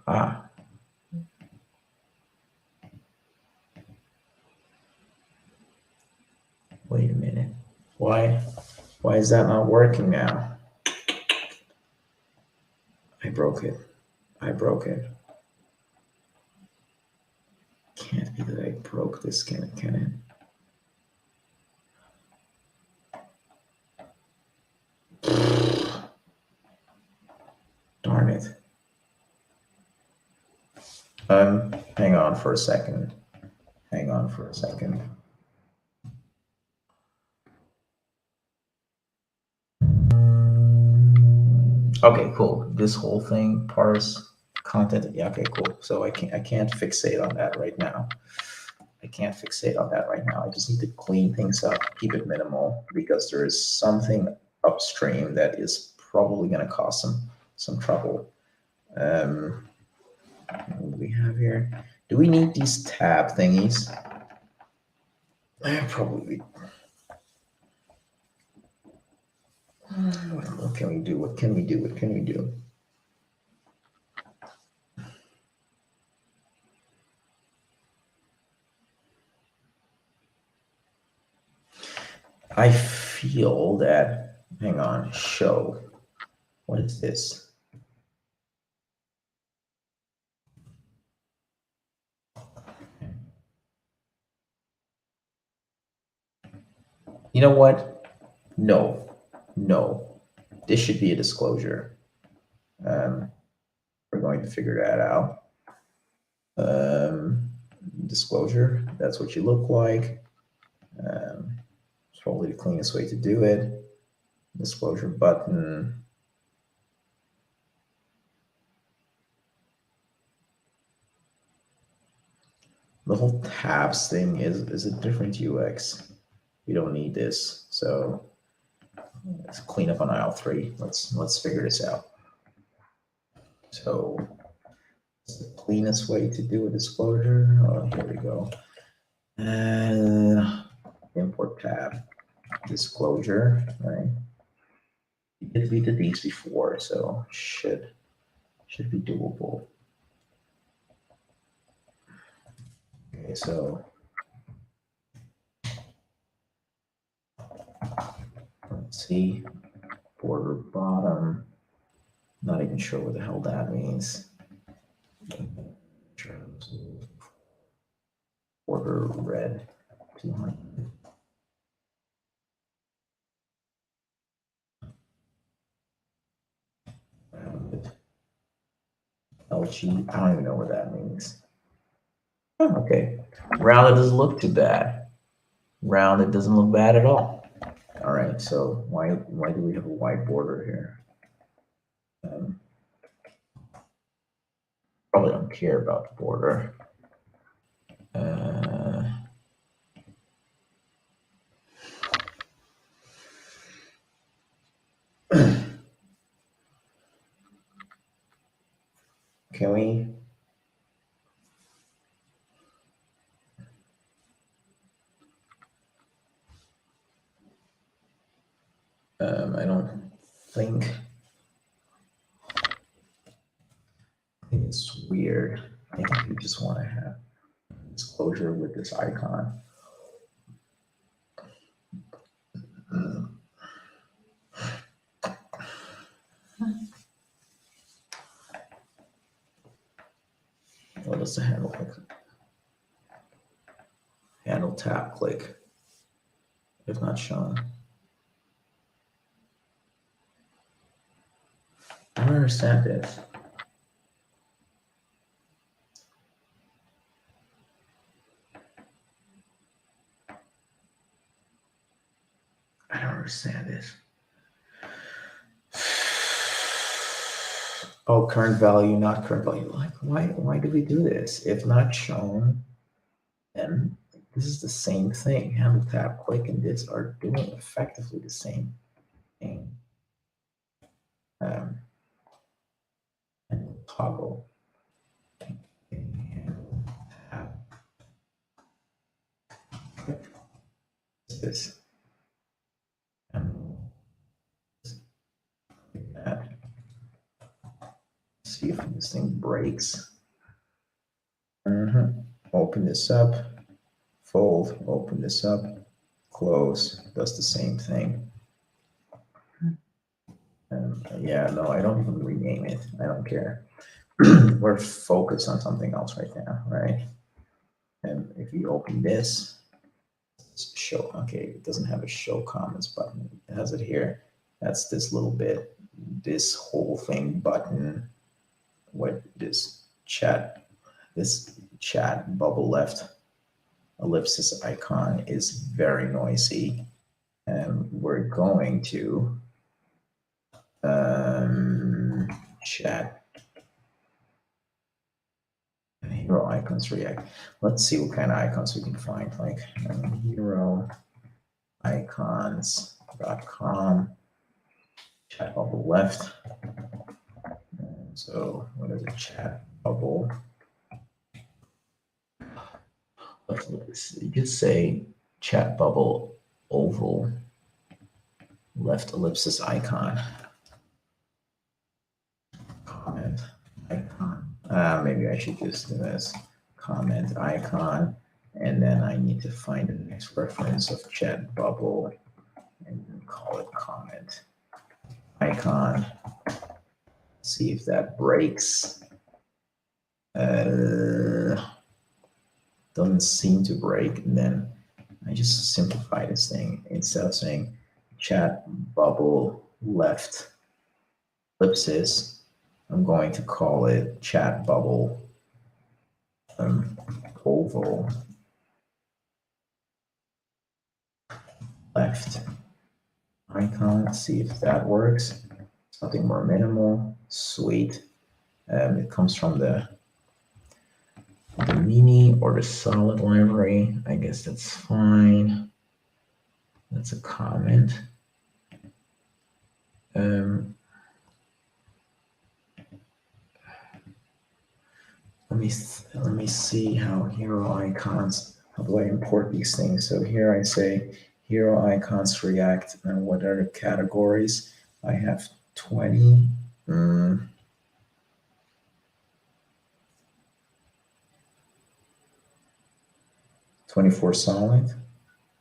Wait a minute. Why is that not working now? I broke it. Can't be that I broke this, can it? Hang on for a second. Hang on for a second. Okay, cool. This whole thing, parse content. Yeah, okay, cool. So I can't fixate on that right now. I can't fixate on that right now. I just need to clean things up, keep it minimal, because there is something upstream that is probably going to cause some trouble. What do we have here? Do we need these tab thingies? Probably. What can we do? What can we do? What can we do? I feel that, hang on, show. What is this? You know what? No, no. This should be a disclosure. We're going to figure that out. Disclosure, that's what you look like. It's probably the cleanest way to do it. Disclosure button. The whole tabs thing is a different UX. We don't need this. So let's clean up on aisle 3. Let's figure this out. So it's the cleanest way to do a disclosure. Oh, here we go. Import tab disclosure, right? We did these before, so should be doable. Okay, so let's see, border bottom. Not even sure what the hell that means. Border red 200. LG, I don't even know what that means. Oh, okay. Rounded doesn't look too bad. Rounded doesn't look bad at all. All right, so why do we have a white border here? Probably don't care about the border. Can we? I don't think it's weird. I think we just want to have disclosure with this icon. What does the handle click? Handle tap click, if not shown. I don't understand this. I don't understand this. Oh, current value, not current value. Like, why do we do this? If not shown, then this is the same thing. Handle tap click and this are doing effectively the same thing. And toggle. This. See if this thing breaks. Open this up, fold, open this up, close, does the same thing. Yeah, no, I don't even rename it. I don't care. We're focused on something else right now, right? And if you open this, show, okay, it doesn't have a show comments button. It has it here. That's this little bit, this whole thing button, what this chat this chat bubble left ellipsis icon is very noisy, and we're going to chat hero icons react. Let's see what kind of icons we can find, like hero icons.com, chat bubble left. So what is a chat bubble? Let's just say chat bubble oval left ellipsis icon. Comment icon. Maybe I should just do this comment icon, and then I need to find the next reference of chat bubble and call it comment icon. See if that breaks. Doesn't seem to break. And then I just simplify this thing. Instead of saying chat bubble left ellipsis, I'm going to call it chat bubble oval left icon. Let's see if that works. Something more minimal. Sweet. It comes from the mini or the solid library. I guess that's fine. That's a comment. Let me see how hero icons. How do I import these things? So here I say hero icons react, and what are the categories? I have 20. 24 solid,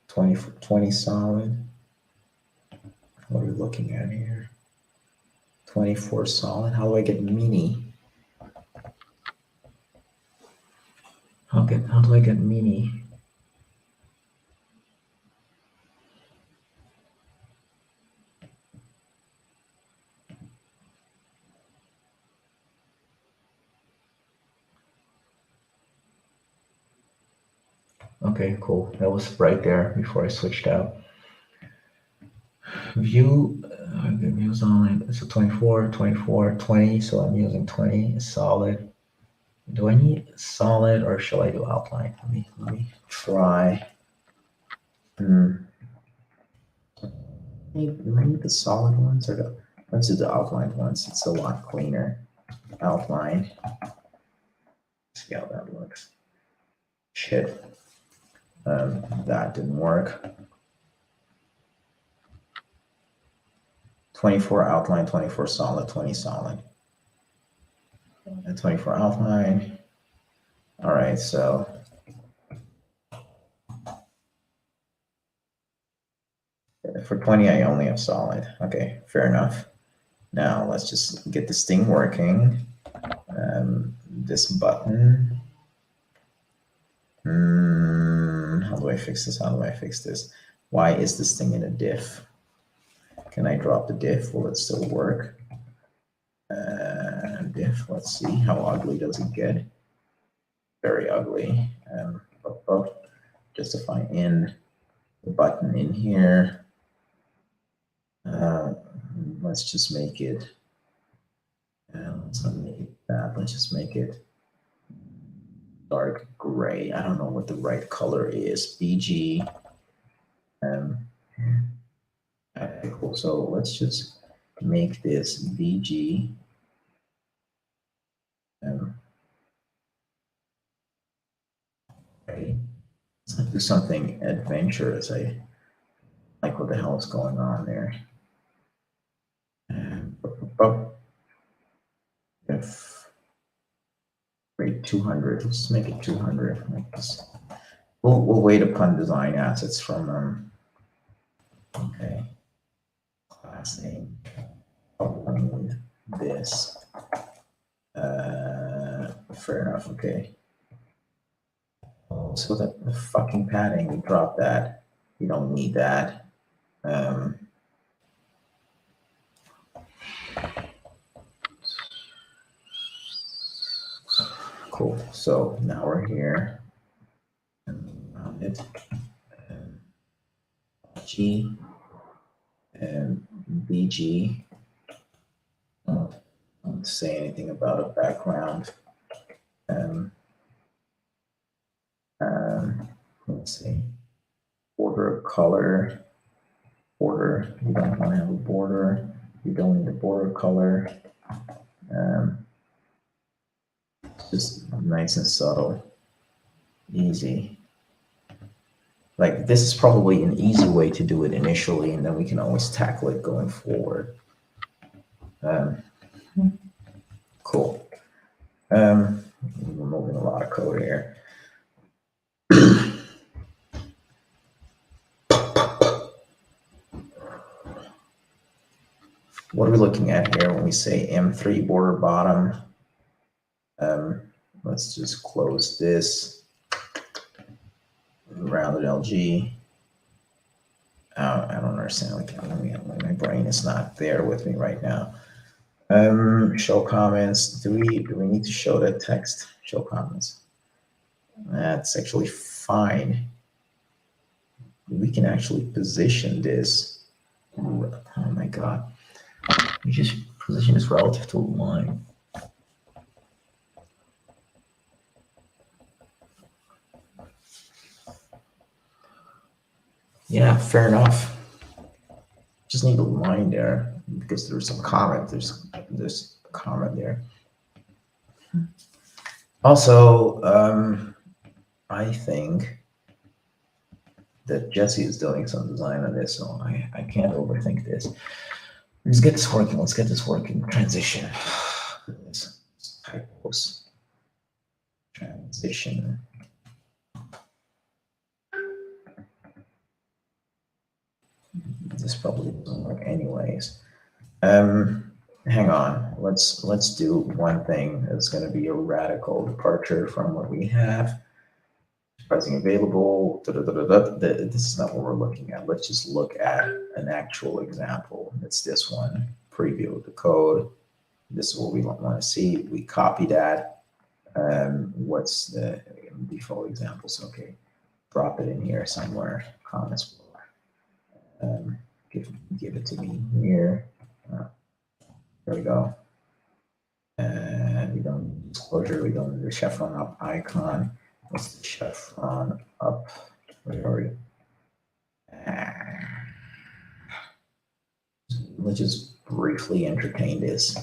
20 solid. What are we looking at here? 24 solid. How do I get mini? How do I get mini? Okay, cool. That was right there before I switched out. View, views online. So 24, 24, 20. So I'm using 20 solid. Do I need solid or shall I do outline? Let me try. Do I need the solid ones or the? Let's do the outlined ones. It's a lot cleaner. Outline. See how that looks. Shit. That didn't work. 24 outline, 24 solid, 20 solid. And 24 outline. All right, so for 20, I only have solid. Okay, fair enough. Now let's just get this thing working. This button. How do I fix this? How do I fix this? Why is this thing in a diff? Can I drop the diff? Will it still work? Diff, let's see. How ugly does it get? Very ugly. Justify in the button in here. Let's just make it. Let's not make it that. Let's just make it dark gray. I don't know what the right color is. BG. Okay, cool. So let's just make this BG. Okay. Let's do something adventurous. I like what the hell is going on there. If rate 200, let's make it 200 like this. We'll wait upon design assets from okay, class name. I need this. Fair enough. Okay. So the fucking padding, we drop that. We don't need that. cool. So now we're here. It G and BG. Don't say anything about a background. Let's see. Border color. Border. You don't want to have a border. You don't need a border color. Just nice and subtle. Easy. Like this is probably an easy way to do it initially, and then we can always tackle it going forward. Cool. We're moving a lot of code here. What are we looking at here when we say M3 border bottom? Let's just close this. Rounded LG. I don't understand. Like, my brain is not there with me right now. Show comments. Do we need to show that text? Show comments. That's actually fine. We can actually position this. Oh my god. We just position this relative to a line. Yeah, fair enough. Just need a line there because there's some comment. There's a comment there. Also, I think that Jesse is doing some design on this, so I can't overthink this. Let's get this working. Let's get this working. Transition. Typos. Transition. This probably doesn't work anyways. Hang on. Let's do one thing that's going to be a radical departure from what we have. Pricing available. This is not what we're looking at. Let's just look at an actual example. It's this one. Preview the code. This is what we want to see. We copy that. What's the default examples? Okay, drop it in here somewhere. Comments. Give it to me here. There we go. And we don't need disclosure. We don't need the chevron up icon. What's the chevron up? Where are we? Let's just briefly entertain this.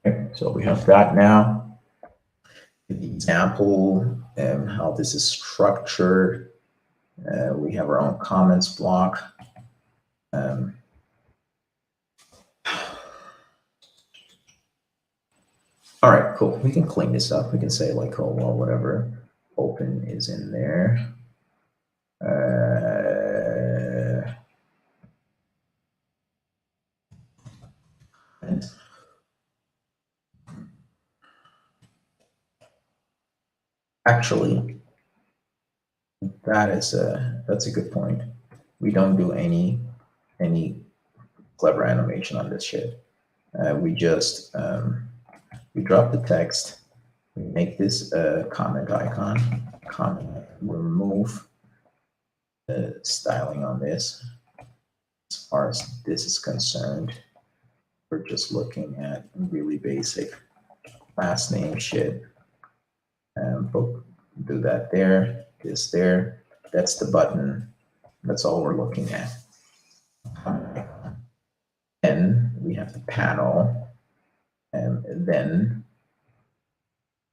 Okay, so we have that now. The example and how this is structured. We have our own comments block. All right, cool. We can clean this up. We can say like, oh, well, whatever. Open is in there. Actually, that's a good point. We don't do any clever animation on this shit. We just we drop the text. We make this comment icon. Comment. Remove the styling on this. As far as this is concerned, we're just looking at really basic last name shit. Do that there. This there. That's the button. That's all we're looking at. Then we have the panel, and then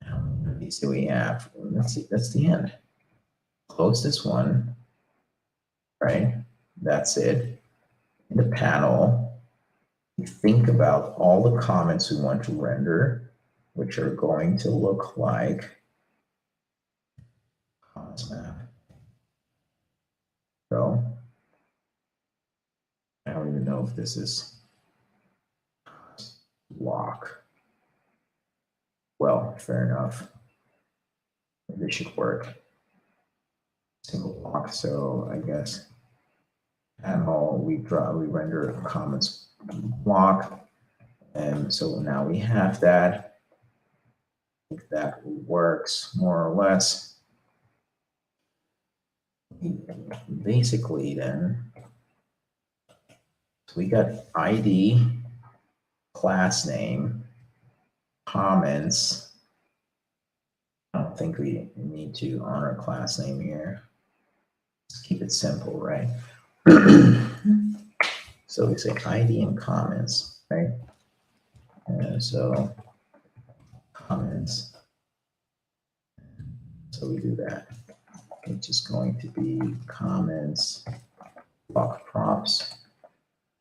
how many of these do we have? Let's see. That's the end. Close this one. Right. That's it. In the panel, we think about all the comments we want to render, which are going to look like comments map. So I don't even know if this is block. Well, fair enough. This should work. Single block. So I guess panel we render comments block. So now we have that. I think that works more or less. Basically, then, so we got ID, class name, comments. I don't think we need to honor class name here. Let's keep it simple, right? So we say ID and comments, right? So comments. So we do that, which is going to be comments, block props,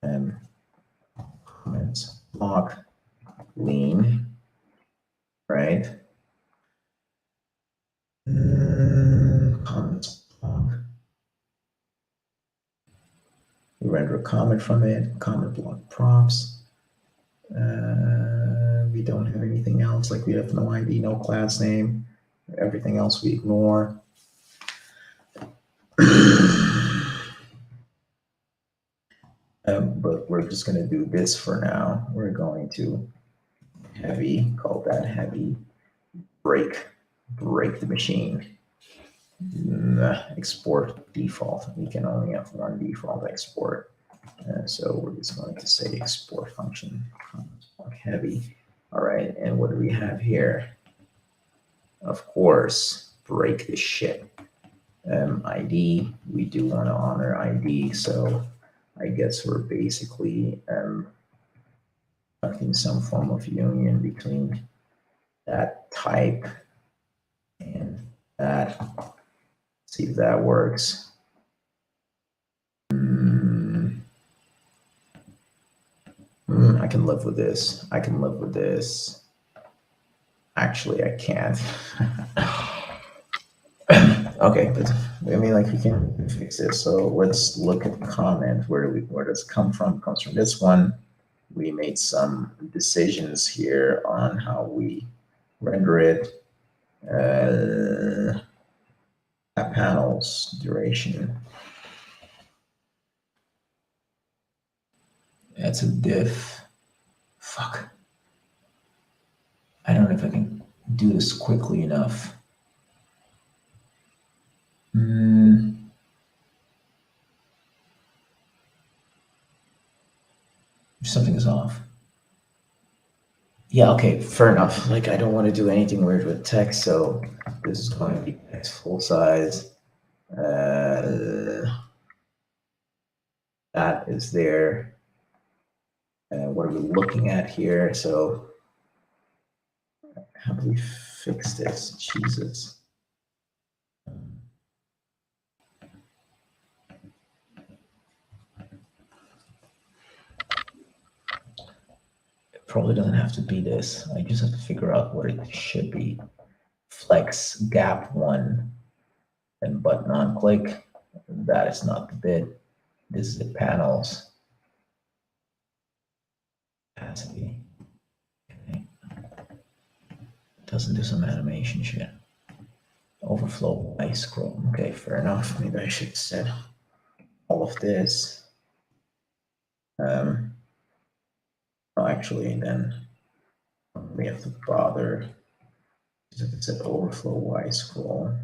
and comments, block lean, right? Comments block. We render a comment from it, comment block props. We don't have anything else, like we have no ID, no class name. Everything else we ignore. But we're just going to do this for now. We're going to heavy, call that heavy, break the machine. Export default. We can only have one default export. So we're just going to say export function heavy. All right, and what do we have here? Of course, break the shit. ID, we do want to honor ID, so I guess we're basically in some form of union between that type and that. See if that works. I can live with this. I can live with this. Actually, I can't. Okay, but I mean, like, we can fix this. So let's look at the comment. Where does it come from? It comes from this one. We made some decisions here on how we render it. Panels duration. That's a diff. Fuck. I don't know if I can do this quickly enough. Something is off. Yeah, okay, fair enough. Like, I don't want to do anything weird with text, so this is going to be text full size. That is there. What are we looking at here? So how do we fix this? Jesus. It probably doesn't have to be this. I just have to figure out what it should be. Flex gap 1 and button on click. That is not the bit. This is the panels. Capacity. Okay. Doesn't do some animation shit. Overflow ice scroll. Okay, fair enough. Maybe I should set all of this. Well, actually, then we have to bother. If it's an overflow y scroll.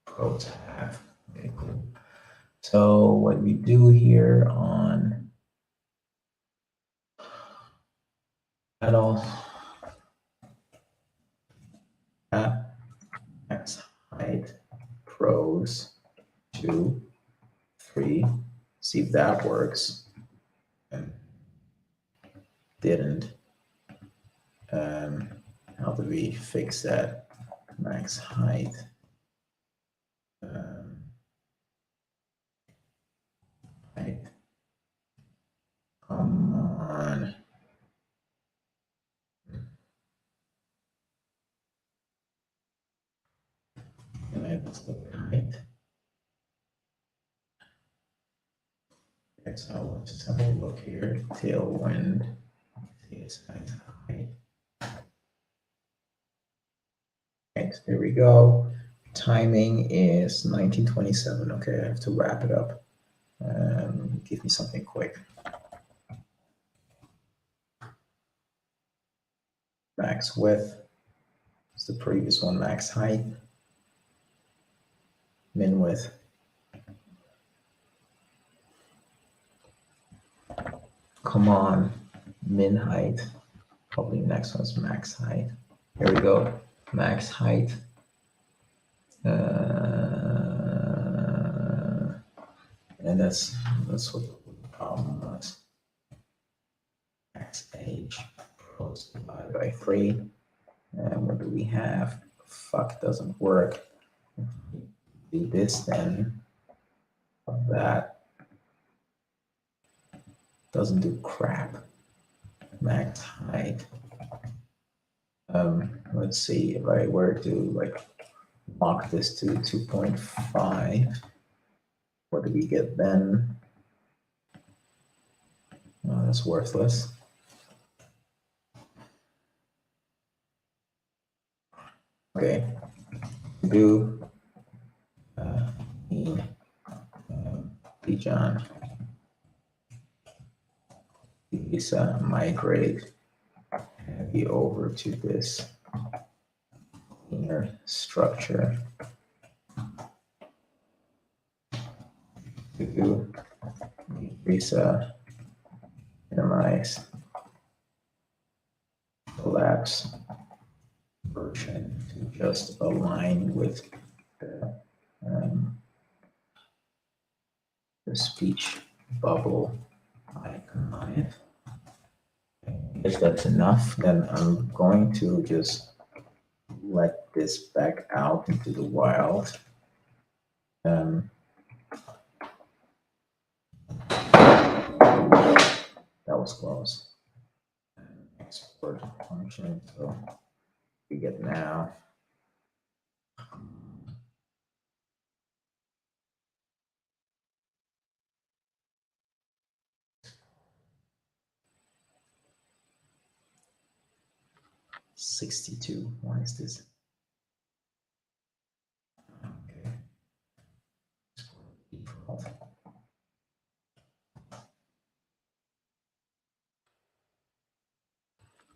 Pro tab. Okay, cool. So what we do here on panel max height pros 2, 3. See if that works. Didn't. How do we fix that? Max height. Height. Come on. Can I just look at height? Okay, so let's just have a look here. Tailwind. Height. Right, there we go. Timing is 1927. Okay, I have to wrap it up. Give me something quick. Max width. It's the previous one. Max height. Min width. Come on. Min height. Probably next one's max height. Here we go. Max height. And that's what the problem was. Max age divided by 3. And what do we have? Fuck, doesn't work. Do this then. That doesn't do crap. Max height. Let's see if I were to like lock this to 2.5. What do we get then? Oh, that's worthless. Okay. Do John. Please migrate heavy over to this inner structure. To decrease minimize collapse version to just align with the speech bubble icon. If that's enough, then I'm going to just let this back out into the wild. That was close. Export function, so we get now. $62. Why is this? Okay. Default.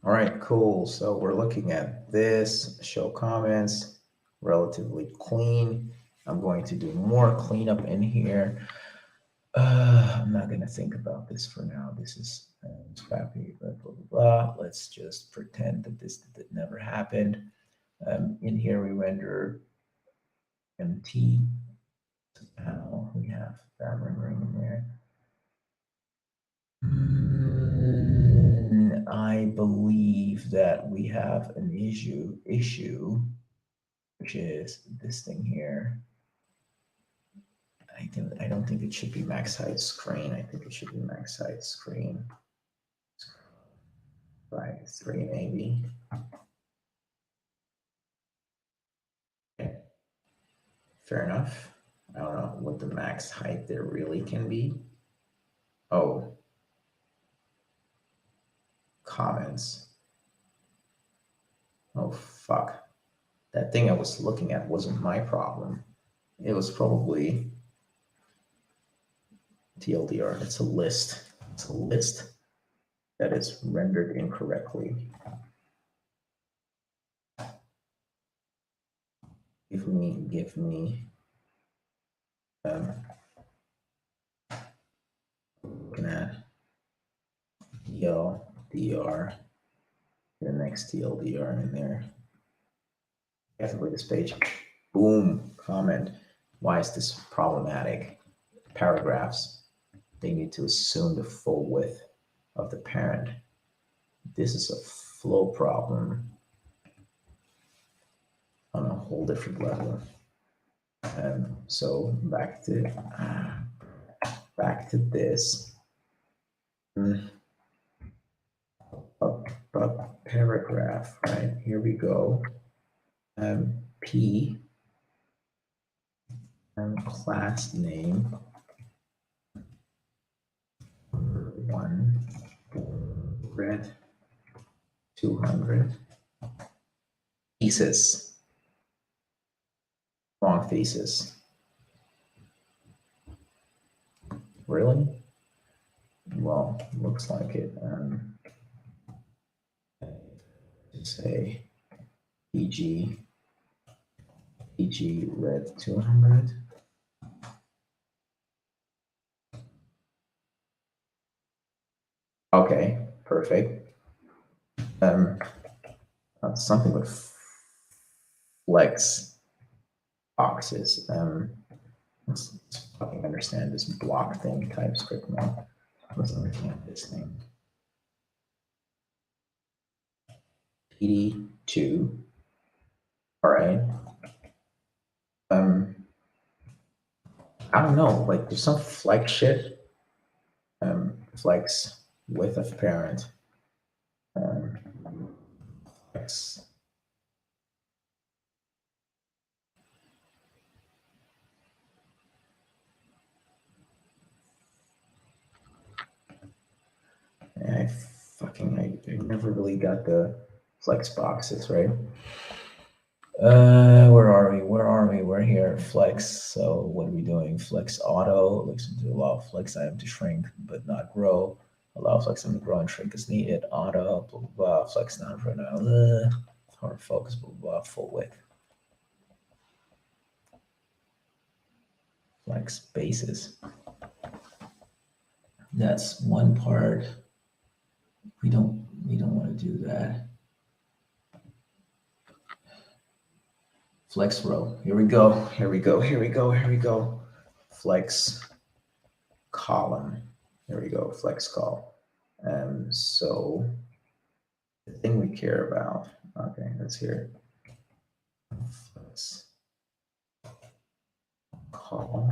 All right, cool. So we're looking at this, show comments, relatively clean. I'm going to do more cleanup in here. I'm not going to think about this for now. This is scrappy, blah, blah, blah, blah. Let's just pretend that this never happened. In here, we render MT. Now we have that rendering in there. I believe that we have an issue, which is this thing here. I don't think it should be max height screen. I think it should be max height screen. By 3 maybe. Okay. Fair enough. I don't know what the max height there really can be. Oh. Comments. Oh, fuck. That thing I was looking at wasn't my problem. It was probably TLDR. It's a list. It's a list that is rendered incorrectly. Give me looking at TLDR, the next TLDR in there. Definitely this page. Boom, comment. Why is this problematic? Paragraphs. They need to assume the full width of the parent. This is a flow problem on a whole different level. So back to this. Paragraph, right? Here we go. P class name 1 red 200 thesis, wrong thesis. Really? Well, looks like it. Say EG red 200. Okay, perfect. Something with flex boxes. Let's fucking understand this block thing, TypeScript now. Let's understand this thing. PD2. All right. I don't know. Like, there's some flex shit. Flex width of parent. Flex. I never really got the flex boxes, right? Where are we? We're here. Flex. So what are we doing? Flex auto. Looks to allow flex item to shrink but not grow. Allow flex item to grow and shrink as needed. Auto. Blah blah blah. Flex not for now. Hard focus. Blah blah blah. Full width. Flex basis. That's one part. We don't want to do that. Flex row. Here we go. Flex column. Here we go. Flex call. So the thing we care about. Okay, that's here. Flex call.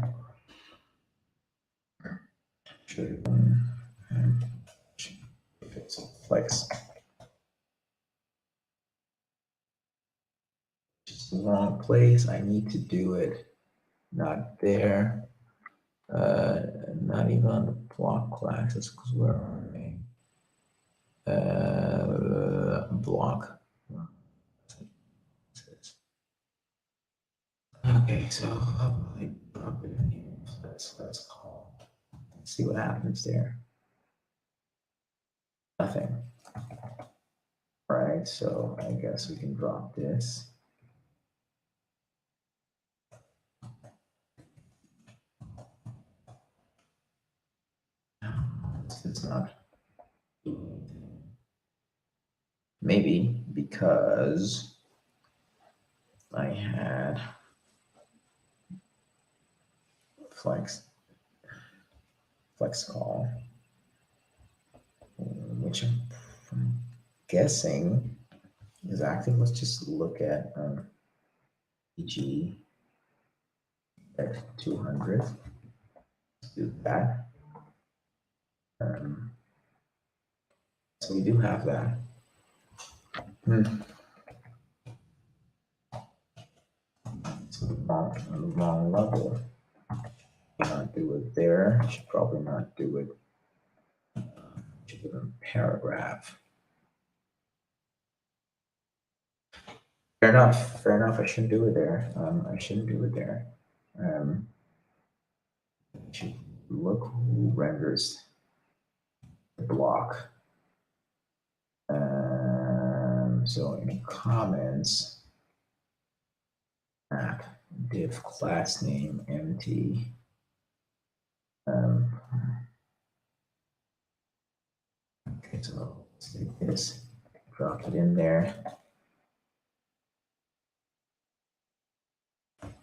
Should if it's flex. Just the wrong place. I need to do it. Not there. Not even on the block classes, because where are they? Block. Okay, so let's call. Let's see what happens there. Nothing. Right, so I guess we can drop this. It's not. Maybe because I had flex call, which I'm guessing is active. Let's just look at EG at 200. Let's do that. So we do have that. It's a wrong level. Not do it there. Should probably not do it. Should do it in paragraph. Fair enough. I shouldn't do it there. I shouldn't do it there. Should look who renders the block. So in comments, app div class name empty. Okay, so let's take this, drop it in there.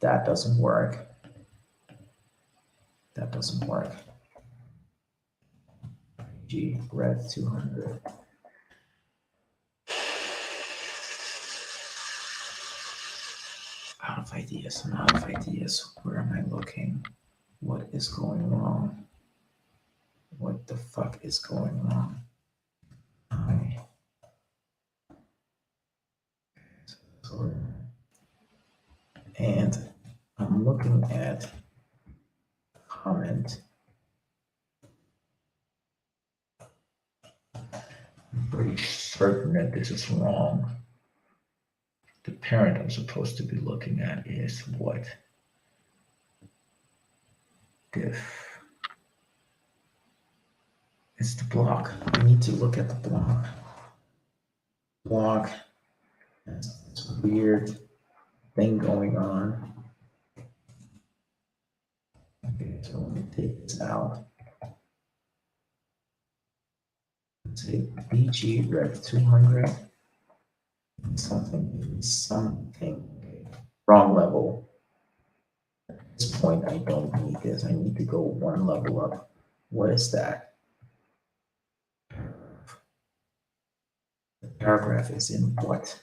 That doesn't work. G red 200. Out of ideas. Where am I looking? What is going wrong? What the fuck is going on? And I'm looking at comment. I'm pretty certain that this is wrong. The parent I'm supposed to be looking at is what? Diff It's the block. I need to look at the block. Block has this weird thing going on. Okay, so let me take this out. Let's say BG Rev 200. Something. Wrong level. At this point, I don't need this. I need to go one level up. What is that? The paragraph is in what?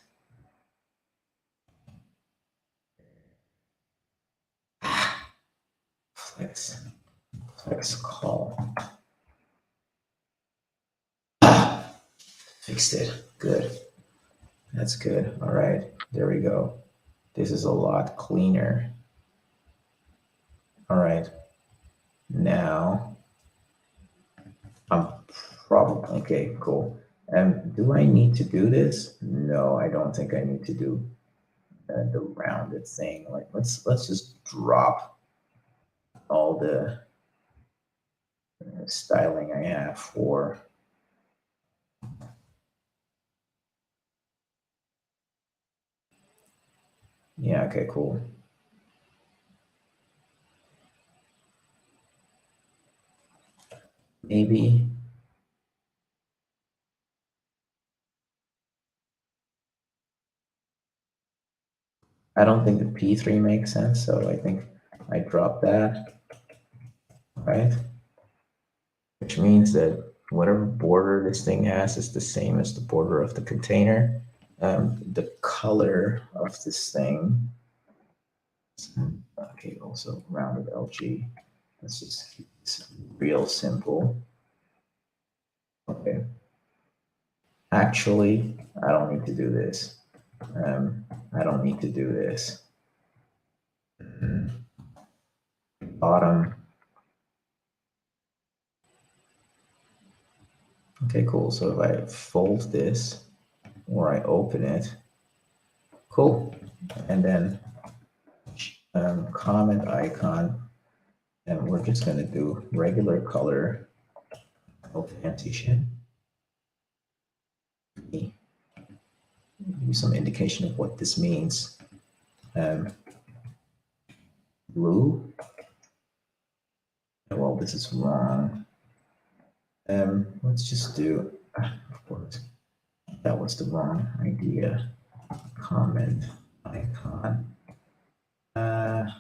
Flex call. Fixed it. Good. That's good. All right. There we go. This is a lot cleaner. All right. Now, I'm probably, okay, cool. Do I need to do this? No, I don't think I need to do the rounded thing. Like, let's just drop all the styling I have for. Yeah, okay, cool. Maybe. I don't think the P3 makes sense, so I think I drop that, right? Which means that whatever border this thing has is the same as the border of the container. The color of this thing, okay, also rounded LG. Let's just keep this real simple. Okay. Actually, I don't need to do this. I don't need to do this. Bottom. Okay, cool. So if I fold this or I open it, cool. And then comment icon, and we're just going to do regular color. No fancy shit. Give you some indication of what this means. Blue. Well, this is wrong. Let's just do, of course, that was the wrong idea. Comment icon. Tab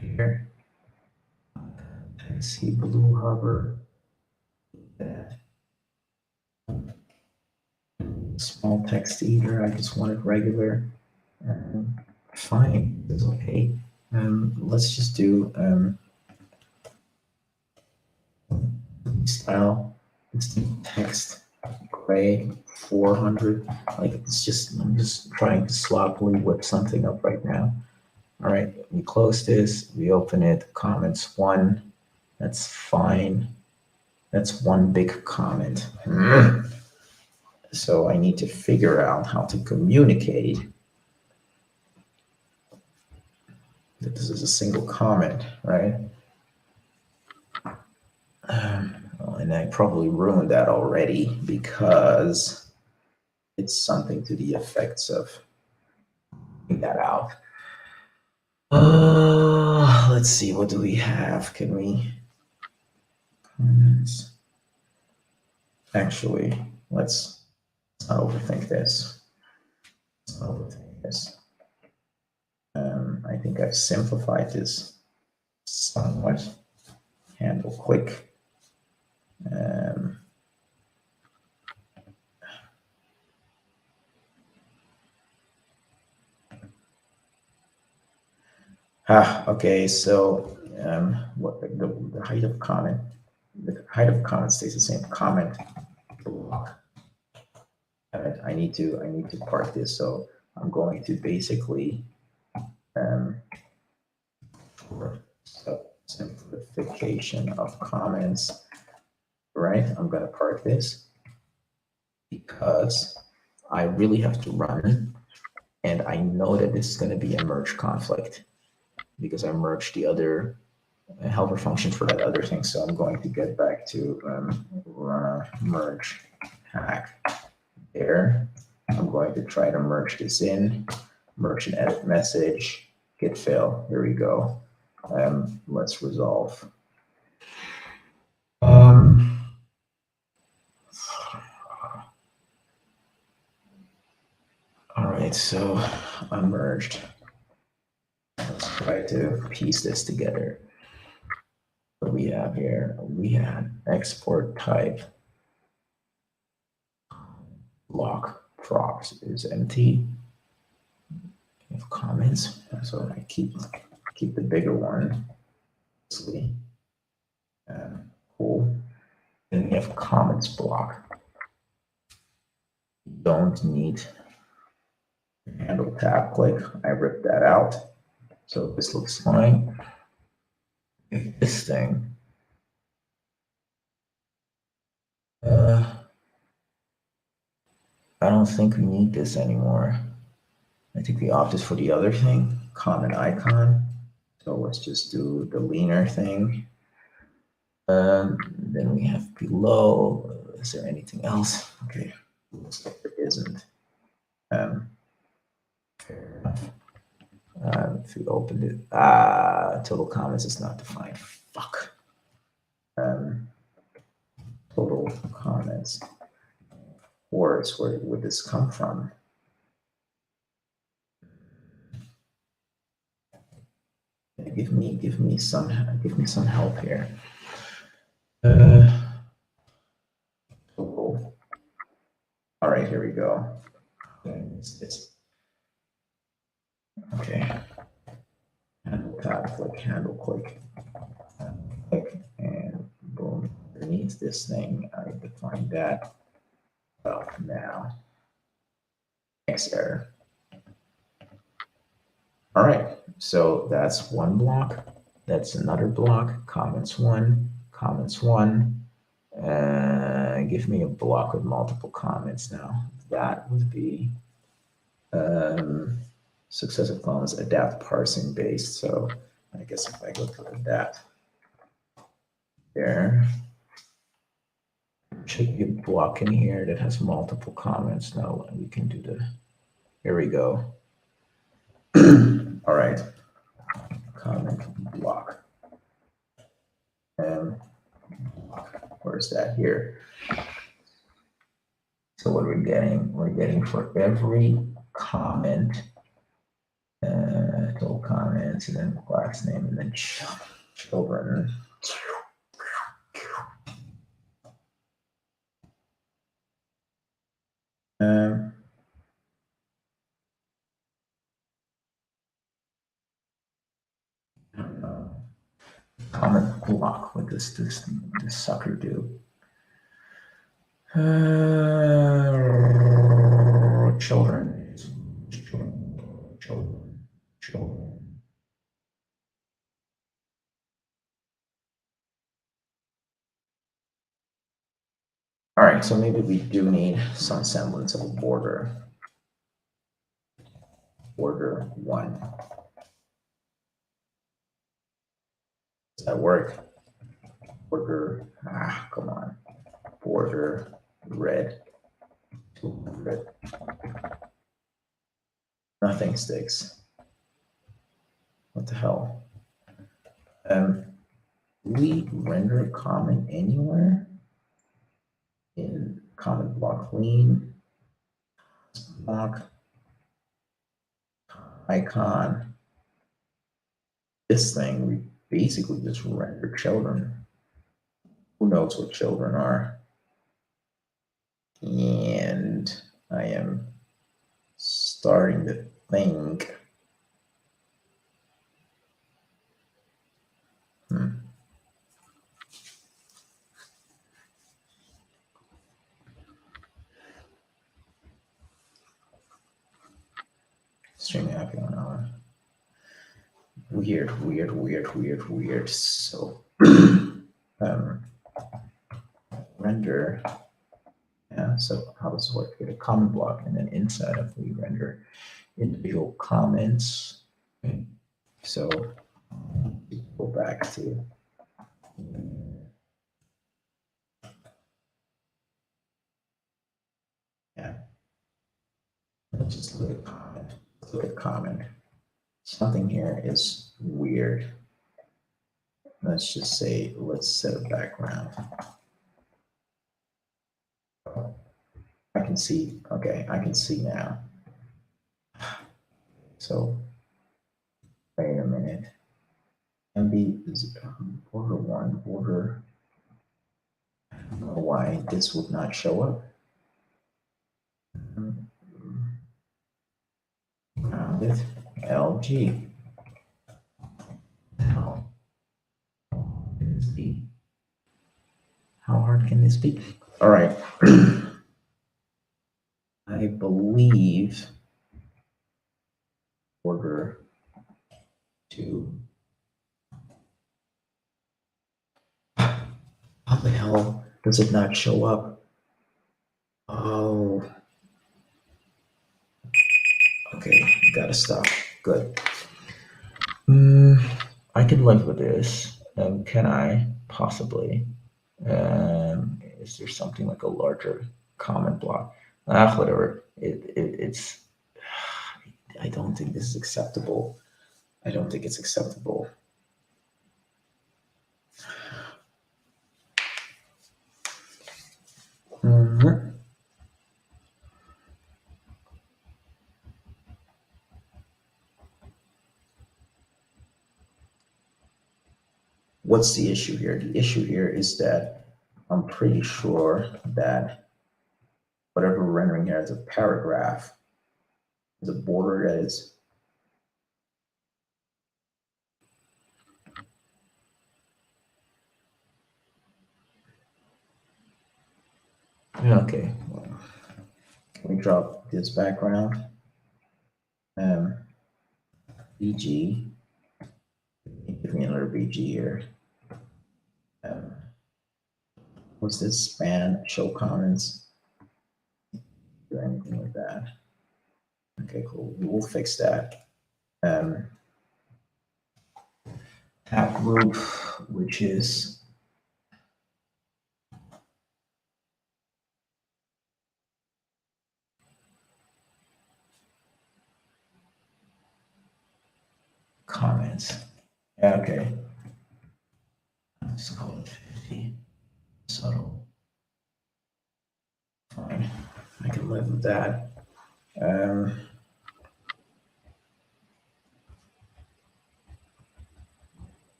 here. I see blue hover. That. Small text either. I just wanted regular. Fine, it's okay. Let's just do style. Let's do text gray 400. Like it's just, I'm just trying to sloppily whip something up right now. All right, we close this, we open it, comments 1. That's fine. That's one big comment. So I need to figure out how to communicate that this is a single comment, right? And I probably ruined that already because it's something to the effects of that out. Let's see, what do we have? Can we comments? Actually, let's not overthink this. Let's not overthink this. I think I've simplified this somewhat. Handle quick. Okay, so what the height of comment? The height of comment stays the same. Comment block. I need to park this, so I'm going to basically for simplification of comments, right? I'm going to park this because I really have to run, and I know that this is going to be a merge conflict because I merged the other helper function for that other thing. So I'm going to get back to run a merge hack there. I'm going to try to merge this in, merge and edit message, git fail. Here we go. Let's resolve. All right, so I merged. Let's try to piece this together. What we have here, we had export type block props is empty. We have comments, so I keep the bigger one. Cool. Then we have comments block. You don't need handle tab click. I ripped that out. So this looks fine. This thing. I don't think we need this anymore. I think we opted for the other thing, comment icon. So let's just do the leaner thing. Then we have below. Is there anything else? Okay, looks like there isn't. If we opened it, total comments is not defined. Fuck. Total comments. Words, where would this come from? Give me some help here. Total. All right, here we go. Okay. Handle tab click, handle click, and boom. Underneath this thing, I define that. Well, now, next error. All right, so that's one block. That's another block. Comments one, comments one. Give me a block with multiple comments now. That would be successive comments, adapt parsing based. So I guess if I go to adapt there, should be a block in here that has multiple comments. Now we can do the, here we go. All right, comment block. Where's that here? So what we're getting for every comment, total comments, and then class name, and then children. Comment block. What does this sucker do? Children. All right, so maybe we do need some semblance of a border. Border one. Does that work? Border, come on. Border red. 200. Nothing sticks. What the hell? We render a comment anywhere in comment block clean block icon. This thing, we basically just render children. Who knows what children are? And I am starting to think. String happy on weird. So render. Yeah, so how does it work? We get a comment block, and then inside of we render individual comments. Okay. So Go back to yeah. Let's just look at comment. Let's look at comment. Something here is weird. Let's just say let's set a background. I can see. Okay, I can see now. So wait a minute. MB is border one border. I don't know why this would not show up. Found it. LG. How can this be? How hard can this be? All right. I believe order two. How the hell does it not show up? Oh. Okay, gotta stop. Good. I can live with this. Can I possibly? Is there something like a larger comment block? Whatever. It's. I don't think this is acceptable. I don't think it's acceptable. What's the issue here? The issue here is that I'm pretty sure that whatever we're rendering here is a paragraph, is a border that is okay. Well, can we drop this background? BG. Give me another BG here. What's this span? Show comments. Or anything like that. Okay, cool. We'll fix that. App group, which is comments. Yeah, okay. Let's call it 50. Subtle. Fine. I can live with that.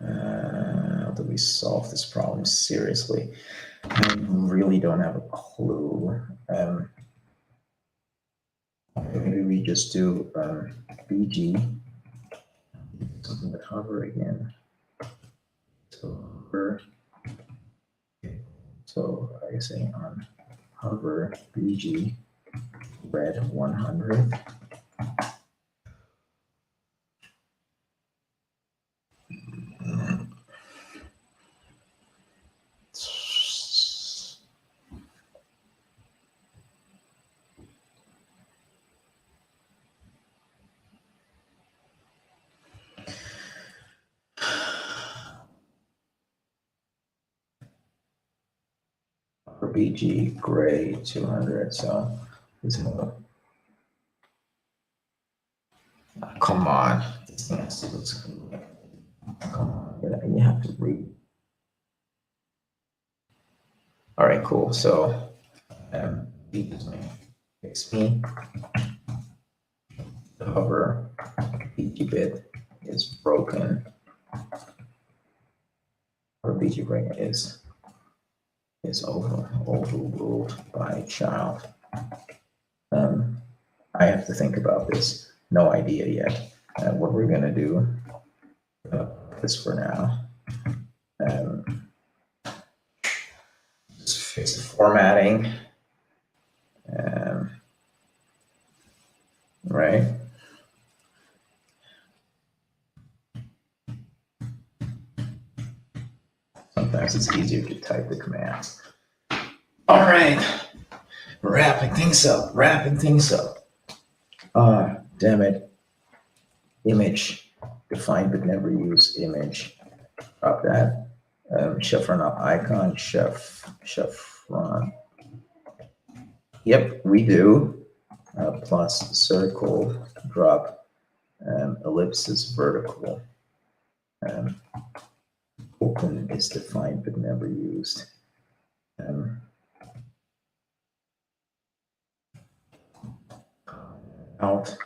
How do we solve this problem seriously? I really don't have a clue. Maybe we just do BG, something with hover again. So hover. So I guess saying on hover BG red 100. BG gray 200. So this one. Come on. This thing has to look. Come on. You have to read. All right, cool. So fix me. The hover BG bit is broken. Or BG ring is overruled by child. I have to think about this. No idea yet. What we're gonna do is for now. Just fix the formatting. Right. Sometimes it's easier to type the commands. All right, wrapping things up. Damn it. Image. define but never use image. Drop that. Chevron up icon, chevron. Yep, we do. Plus circle, drop ellipsis vertical. Open is defined but never used. Out.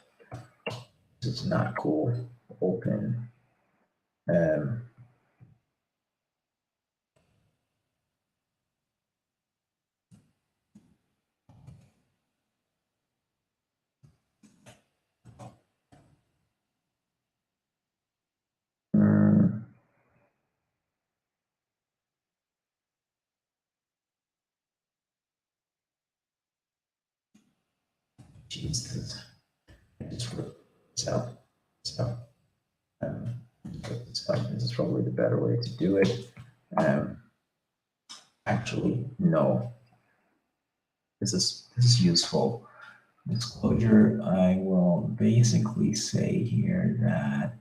This is not cool. Open. Jesus. So this is probably the better way to do it. Actually, no. This is useful. Disclosure, I will basically say here that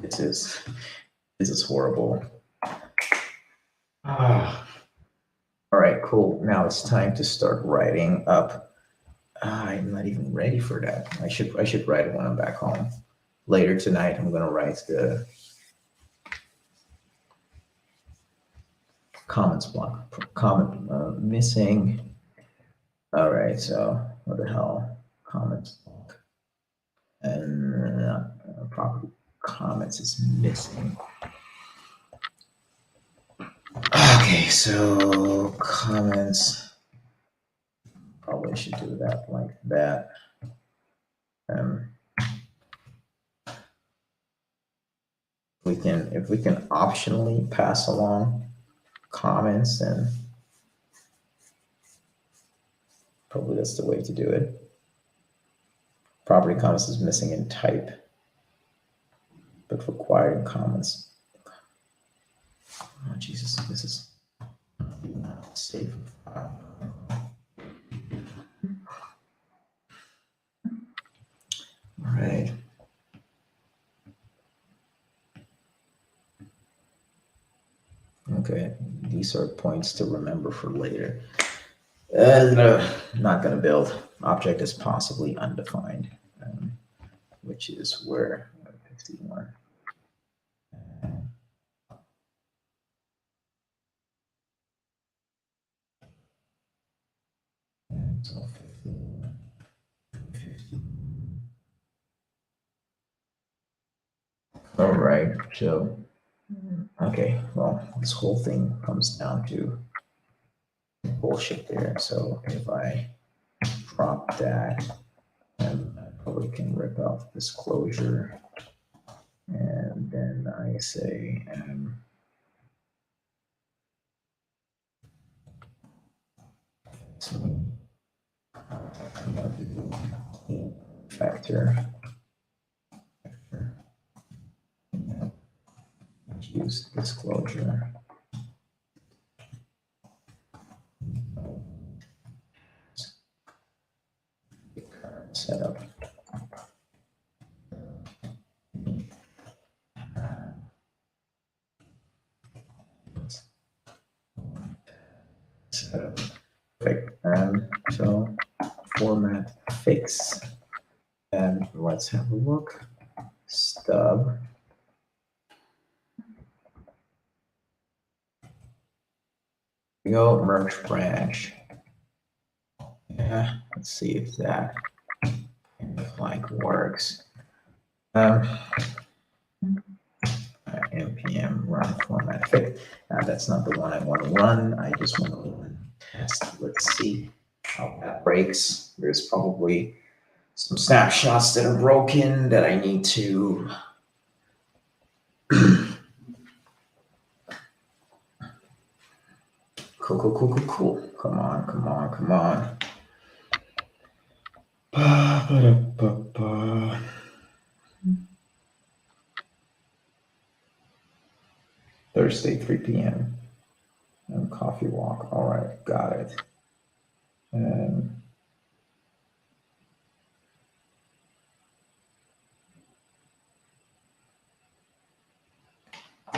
this is horrible. All right, cool. Now it's time to start writing up. I'm not even ready for that. I should write it when I'm back home. Later tonight, I'm gonna write the comments block. Comment missing. All right, so what the hell? Comments block. And property comments is missing. Okay, so comments. Probably should do that like that. If we can optionally pass along comments, and probably that's the way to do it. Property comments is missing in type, but required in comments. Oh Jesus, this is save file. All right. Okay, these are points to remember for later. Not going to build. Object is possibly undefined, which is where 51. So 50. All right, so okay, well, this whole thing comes down to bullshit there. So if I drop that, I probably can rip out this closure, and then I say factor. Use disclosure. Setup. Setup. Perfect. So format fix, and let's have a look. Stub. We go merge branch. Yeah, let's see if that like works. npm run format fix. That's not the one I want to run. I just want to test. Let's see how that breaks. There's probably some snapshots that are broken that I need to Cool, cool, cool, cool, cool. Come on, come on, come on. Ba-ba-da-ba-ba. Thursday, 3 p.m. Coffee walk. All right, got it.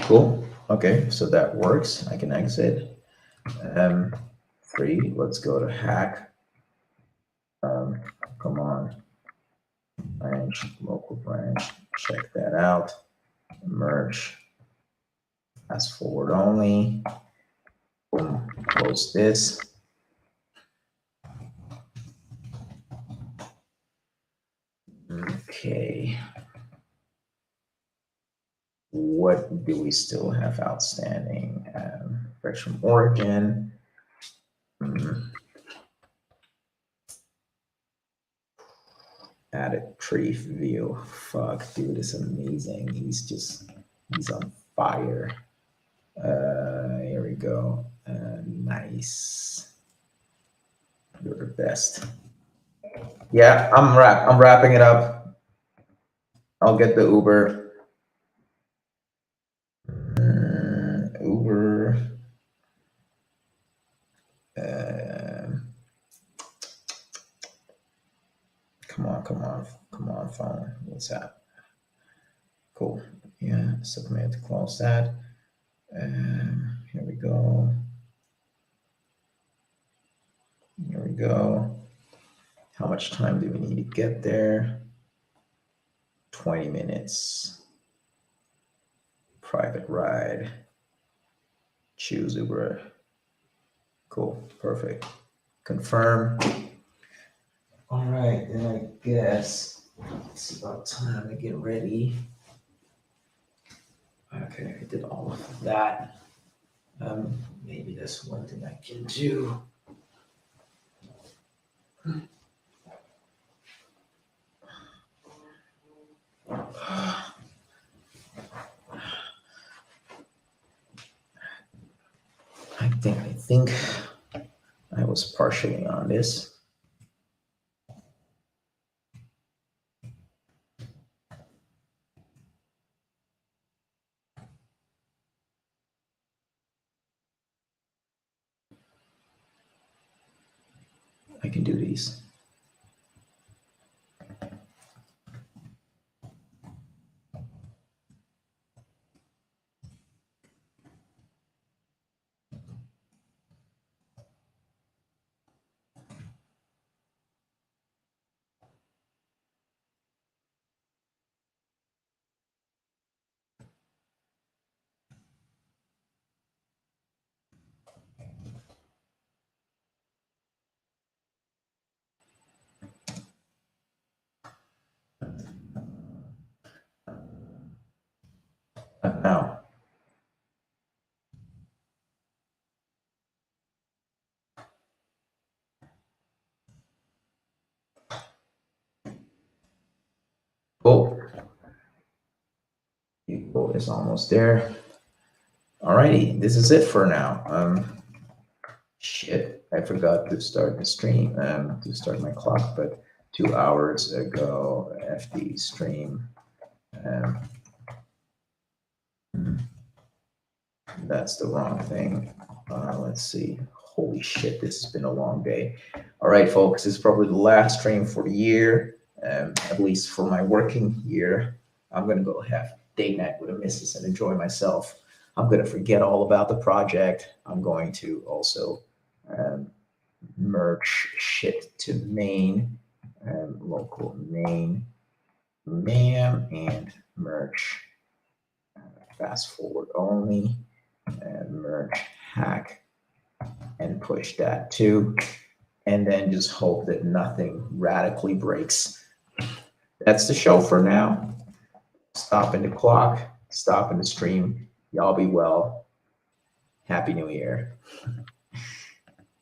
Cool. Okay, so that works. I can exit. 3. Let's go to hack. Come on. Branch, local branch. Check that out. Merge. Fast forward only. Boom. Close this. Okay. What do we still have outstanding? Fresh from origin. Added tree view. Fuck, dude, it's amazing. He's on fire. Here we go. Nice. You're the best. Yeah, I'm wrapping it up. I'll get the Uber. Uber. Come on, phone. What's that? Cool. Yeah, submit, close that. Here we go. Here we go. How much time do we need to get there? 20 minutes. Private ride. Choose Uber. Cool, perfect. Confirm. All right, then I guess it's about time to get ready. Okay, I did all of that. Maybe that's one thing I can do. I think I was partially on this. I can do these. Now. Oh, people is almost there. Alrighty, this is it for now. Shit, I forgot to start the stream, to start my clock, but 2 hours ago, FD stream. That's the wrong thing. Let's see. Holy shit, this has been a long day. All right, folks, this is probably the last stream for the year, at least for my working year. I'm gonna go have date night with a missus and enjoy myself. I'm gonna forget all about the project. I'm going to also merge shit to main, local main, and merge fast forward only, and merge hack and push that too, and then just hope that nothing radically breaks. That's the show for now. Stopping the clock, stopping the stream. Y'all be well. Happy New Year.